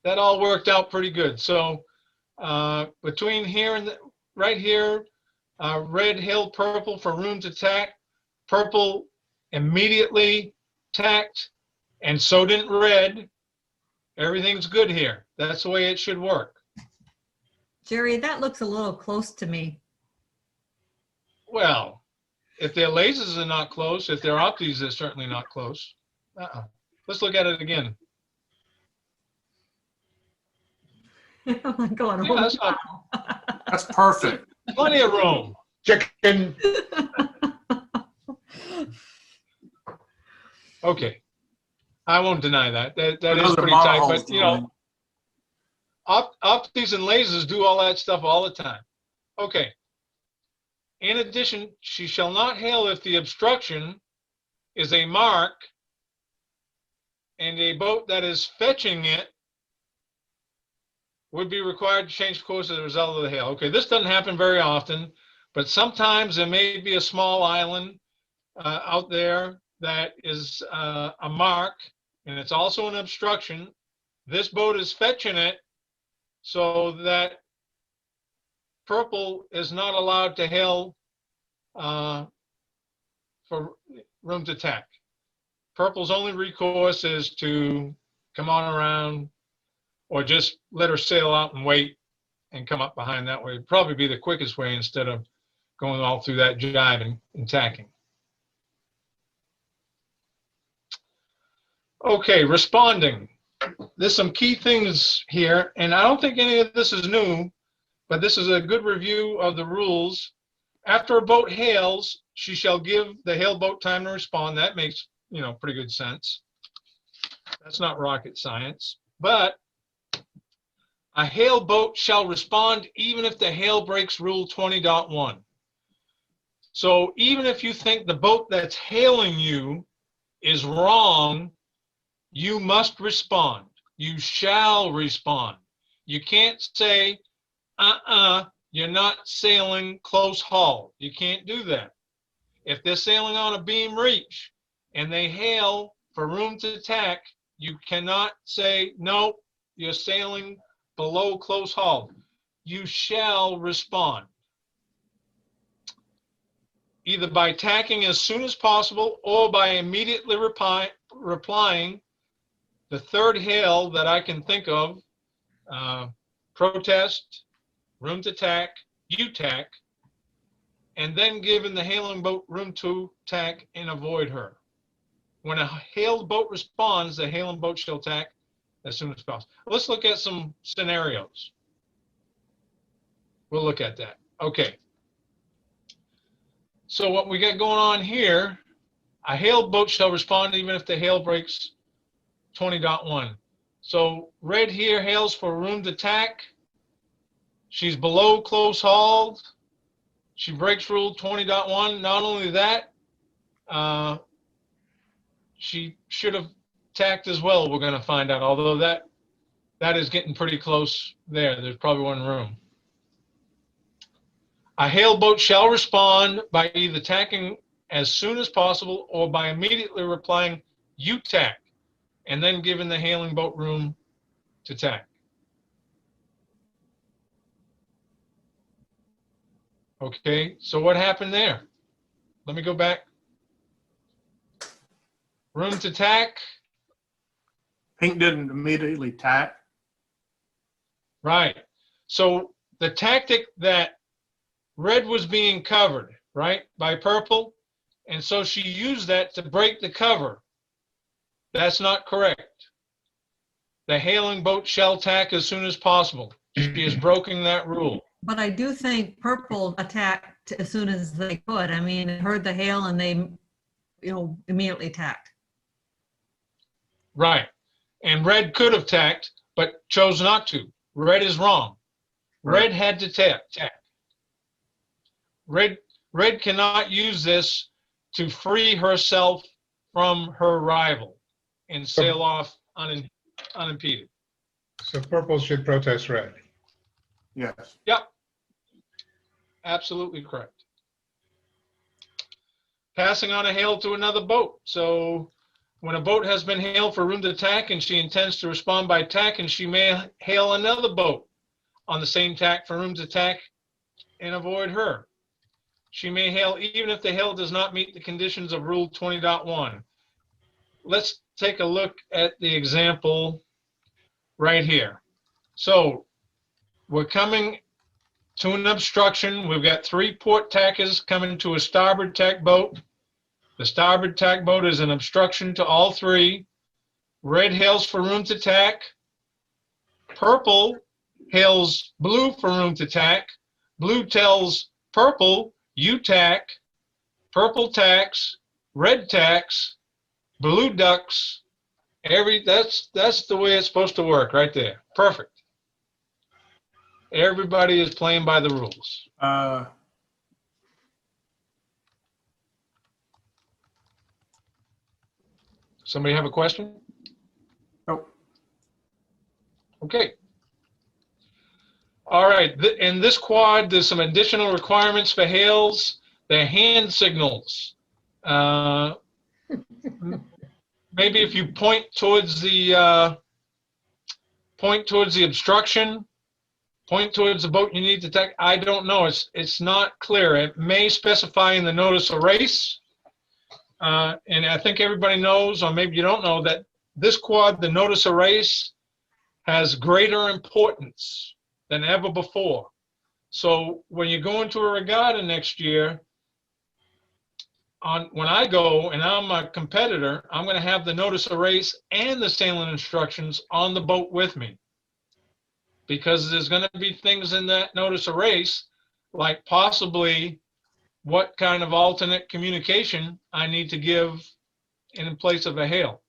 That all worked out pretty good. So between here and right here, red hailed purple for room to tack. Purple immediately tacked, and so didn't red. Everything's good here. That's the way it should work. Jerry, that looks a little close to me. Well, if their lasers are not close, if their opties are certainly not close. Let's look at it again. I'm going, Yeah, that's not, That's perfect. plenty of room. Chicken. Okay. I won't deny that. That Those is are pretty tight, monohulls, but you know, optics and lasers do all that stuff all the time. Okay. In addition, she shall not hail if the obstruction is a mark and a boat that is fetching it would be required to change course as a result of the hail. Okay, this doesn't happen very often, but sometimes there may be a small island out there that is a mark, and it's also an obstruction. This boat is fetching it so that purple is not allowed to hail for room to tack. Purple's only recourse is to come on around or just let her sail out and wait and come up behind that way. It'd probably be the quickest way instead of going all through that jive and tacking. Okay, responding. There's some key things here, and I don't think any of this is new, but this is a good review of the rules. After a boat hails, she shall give the hail boat time to respond. That makes, you know, pretty good sense. That's not rocket science, but a hail boat shall respond even if the hail breaks rule 20.1. So even if you think the boat that's hailing you is wrong, you must respond. You shall respond. You can't say, you're not sailing close haul. You can't do that. If they're sailing on a beam reach and they hail for room to tack, you cannot say, no, you're sailing below close haul. You shall respond. Either by tacking as soon as possible or by immediately replying. The third hail that I can think of, protest, room to tack, you tack, and then giving the hailing boat room to tack and avoid her. When a hailed boat responds, the hailing boat shall tack as soon as possible. Let's look at some scenarios. We'll look at that. Okay. So what we got going on here, a hailed boat shall respond even if the hail breaks 20.1. So red here hails for room to tack. She's below close hauled. She breaks rule 20.1. Not only that, she should have tacked as well, we're going to find out, although that is getting pretty close there. There's probably one room. A hail boat shall respond by either tacking as soon as possible or by immediately replying, "You tack," and then giving the hailing boat room to tack. Okay, so what happened there? Let me go back. Room to tack. Pink didn't immediately tack. Right. So the tactic that red was being covered, right, by purple, and so she used that to break the cover. That's not correct. The hailing boat shall tack as soon as possible. She is broken that rule. But I do think purple attacked as soon as they could. I mean, it heard the hail and they, immediately tacked. Right. And red could have tacked, but chose not to. Red is wrong. Red had to tack. Red cannot use this to free herself from her rival and sail off unimpeded. So purple should protest red. Yes. Yep. Absolutely correct. Passing on a hail to another boat. So when a boat has been hailed for room to tack and she intends to respond by tack, and she may hail another boat on the same tack for room to tack and avoid her. She may hail even if the hail does not meet the conditions of Rule 20.1. Let's take a look at the example right here. So we're coming to an obstruction. We've got 3 port tackers coming to a starboard tack boat. The starboard tack boat is an obstruction to all 3. Red hails for room to tack. Purple hails blue for room to tack. Blue tells purple, "You tack." Purple tacks. Red tacks. Blue ducks. That's the way it's supposed to work right there. Perfect. Everybody is playing by the rules. Somebody have a question? Nope. Okay. All right. In this quad, there's some additional requirements for hails. They're hand signals. Maybe if you point towards the obstruction, point towards the boat you need to tack. I don't know. It's not clear. It may specify in the notice of race. And I think everybody knows, or maybe you don't know, that this quad, the notice of race, has greater importance than ever before. So when you go into a regatta next year, when I go and I'm a competitor, I'm going to have the notice of race and the sailing instructions on the boat with me, because there's going to be things in that notice of race, like possibly what kind of alternate communication I need to give in place of a hail.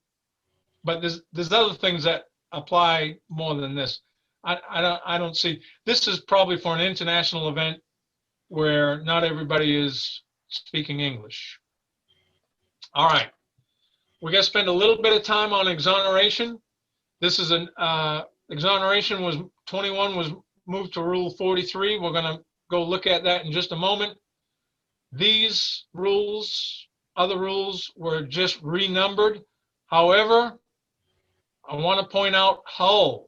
But there's other things that apply more than this. I don't see. This is probably for an international event where not everybody is speaking English. All right. We're going to spend a little bit of time on exoneration. This is an exoneration was 21 was moved to Rule 43. We're going to go look at that in just a moment. These rules, other rules, were just renumbered. However, I want to point out hull.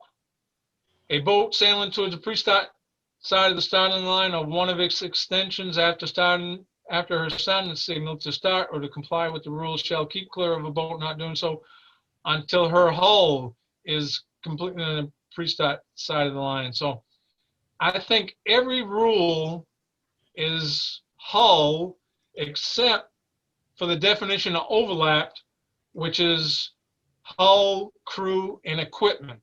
A boat sailing towards the pre-start side of the starting line of one of its extensions after her starting signal to start or to comply with the rules shall keep clear of a boat not doing so until her hull is completely on the pre-start side of the line. So I think every rule is hull except for the definition of overlapped, which is hull, crew, and equipment.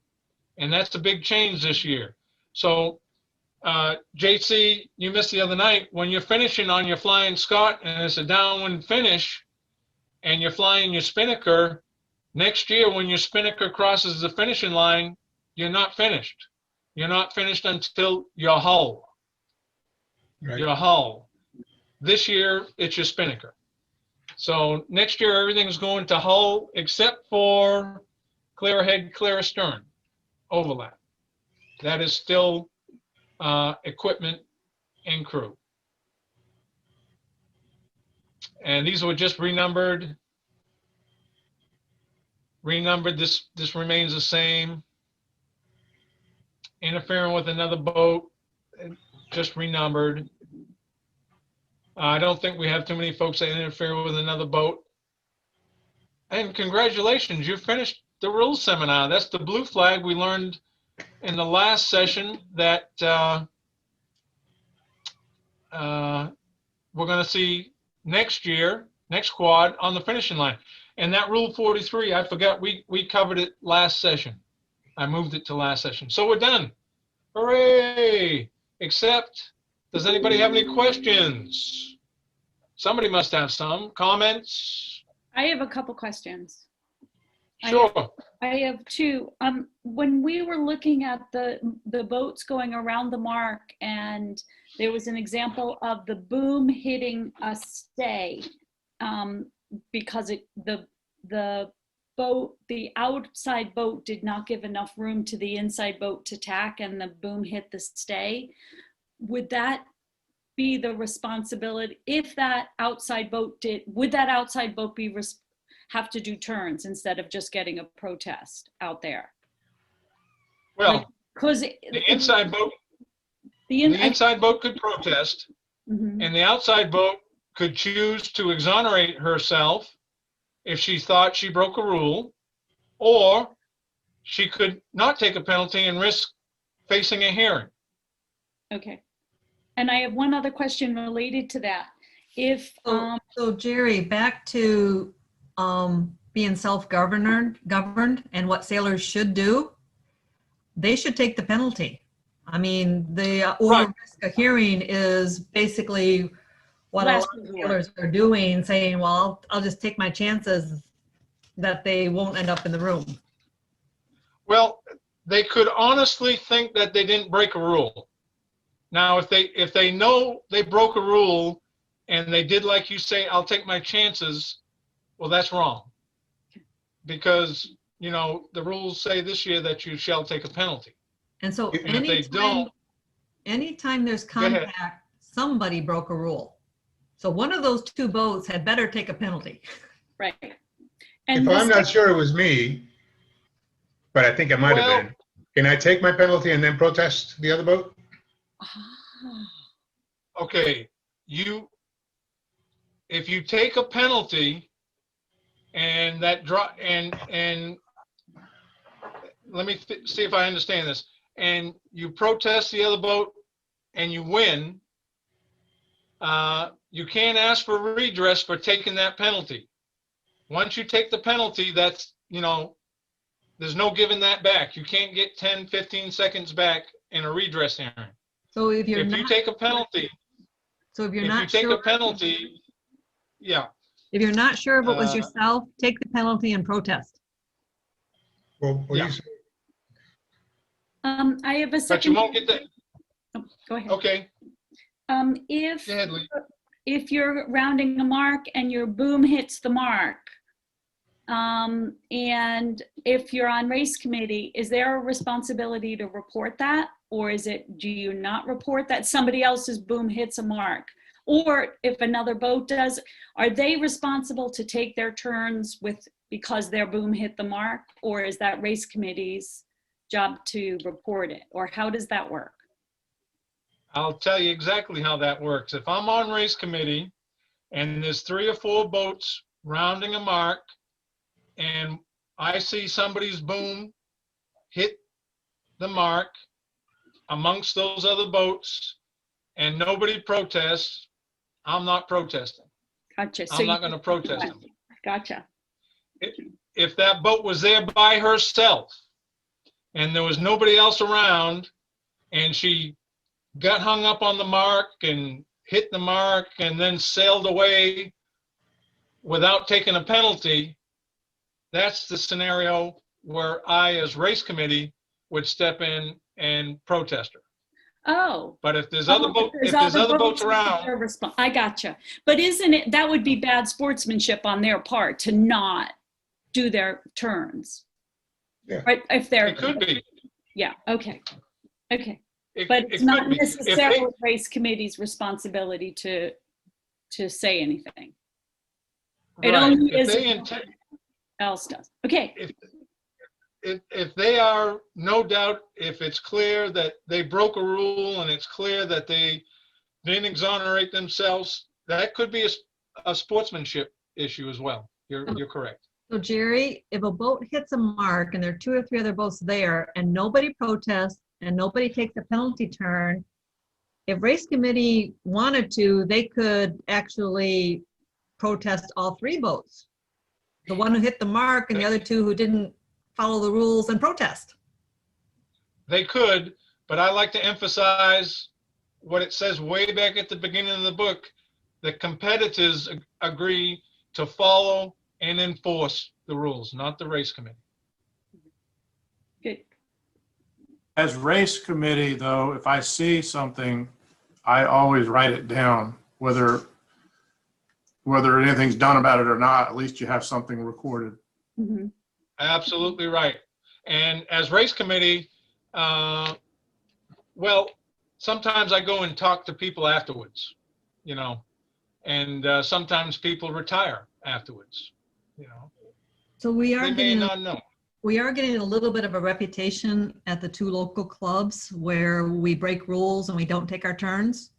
And that's a big change this year. So JC, you missed the other night, when you're finishing on your Flying Scot and it's a downwind finish and you're flying your spinnaker, next year when your spinnaker crosses the finishing line, you're not finished. You're not finished until your hull. Right. Your hull. This year, it's your spinnaker. So next year, everything's going to hull except for clear ahead, clear astern overlap. That is still equipment and crew. And these were just renumbered. This remains the same. Interfering with another boat, just renumbered. I don't think we have too many folks that interfere with another boat. And congratulations, you finished the rules seminar. That's the blue flag we learned in the last session that we're going to see next year, next quad on the finishing line. And that rule 43, I forgot we covered it last session. I moved it to last session. So we're done. Hooray! Except, does anybody have any questions? Somebody must have some comments. I have a couple questions. Sure. I have two. When we were looking at the boats going around the mark, and there was an example of the boom hitting a stay because the outside boat did not give enough room to the inside boat to tack, and the boom hit the stay. Would that be the responsibility if that outside boat did? Would that outside boat have to do turns instead of just getting a protest out there? Well, because the inside boat could protest, and the outside boat could choose to exonerate herself if she thought she broke a rule, or she could not take a penalty and risk facing a hearing. Okay. And I have one other question related to that. If So Jerry, back to being self-governed and what sailors should do, they should take the penalty. I mean, the risk of hearing is basically what a lot of sailors are doing, saying, well, I'll just take my chances that they won't end up in the room. Well, they could honestly think that they didn't break a rule. Now, if they know they broke a rule and they did, like you say, I'll take my chances, well, that's wrong. Because, you know, the rules say this year that you shall take a penalty. And so And if they don't, anytime there's contact, somebody broke a rule. So one of those two boats had better take a penalty. Right. And if I'm not sure it was me, but I think it might have been, can I take my penalty and then protest the other boat? Okay, if you take a penalty and that drop and let me see if I understand this, and you protest the other boat and you win, you can't ask for redress for taking that penalty. Once you take the penalty, that's, you know, there's no giving that back. You can't get 10, 15 seconds back in a redress hearing. So if you take a penalty, if you take a penalty, yeah. If you're not sure if it was yourself, take the penalty and protest. Well, Yeah. I have a second. But you won't get that. Oh, go ahead. Okay. If Go ahead, Lee. if you're rounding a mark and your boom hits the mark, and if you're on race committee, is there a responsibility to report that? Or do you not report that somebody else's boom hits a mark? Or if another boat does, are they responsible to take their turns because their boom hit the mark? Or is that race committee's job to report it? Or how does that work? I'll tell you exactly how that works. If I'm on race committee and there's 3 or 4 boats rounding a mark and I see somebody's boom hit the mark amongst those other boats and nobody protests, I'm not protesting. Gotcha. I'm not going to protest them. Gotcha. If that boat was there by herself and there was nobody else around and she got hung up on the mark and hit the mark and then sailed away without taking a penalty, that's the scenario where I, as race committee, would step in and protest her. Oh. But if there's Oh, other boat, there's if there's other boats it's around, their I gotcha. But isn't it, that would be bad sportsmanship on their part to not do their turns? Yeah. Right, if they're. it could be. Yeah, okay, okay. It, But it it's could not be. necessarily race committee's responsibility to say anything. It Right. only If is they if intend, else does. Okay, if they are, no doubt, if it's clear that they broke a rule and it's clear that they didn't exonerate themselves, that could be a sportsmanship issue as well. You're correct. So Jerry, if a boat hits a mark and there are 2 or 3 other boats there and nobody protests and nobody takes a penalty turn, if race committee wanted to, they could actually protest all 3 boats. The one who hit the mark and the other 2 who didn't follow the rules and protest. They could, but I like to emphasize what it says way back at the beginning of the book. The competitors agree to follow and enforce the rules, not the race committee. good. As race committee, though, if I see something, I always write it down, whether anything's done about it or not. At least you have something recorded. Mhm. Absolutely right. And as race committee, well, sometimes I go and talk to people afterwards, you know, and sometimes people retire afterwards, you know. So we are They may getting, not know. we are getting a little bit of a reputation at the 2 local clubs where we break rules and we don't take our turns.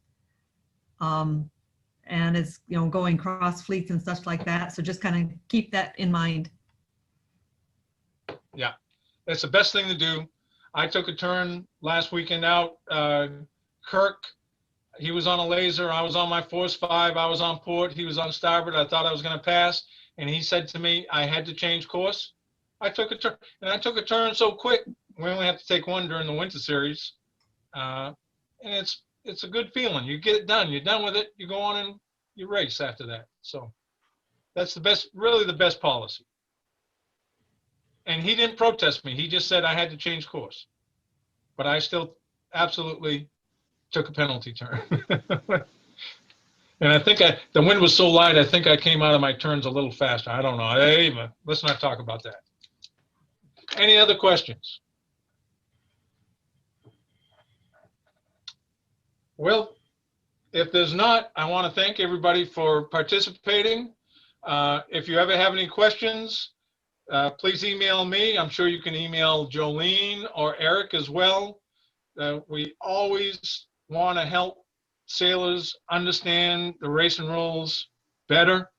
And it's, you know, going cross fleets and stuff like that. So just kind of keep that in mind. Yeah, that's the best thing to do. I took a turn last weekend out. Kirk, he was on a laser. I was on my force 5. I was on port. He was on starboard. I thought I was going to pass. And he said to me, I had to change course. I took a turn, and I took a turn so quick. We only have to take one during the winter series. And it's a good feeling. You get it done. You're done with it. You go on and you race after that. So that's the best, really the best policy. And he didn't protest me. He just said I had to change course. But I still absolutely took a penalty turn. And I think the wind was so light, I think I came out of my turns a little faster. I don't know. Let's not talk about that. Any other questions? Well, if there's not, I want to thank everybody for participating. If you ever have any questions, please email me. I'm sure you can email Jolene or Eric as well. We always want to help sailors understand the racing rules better.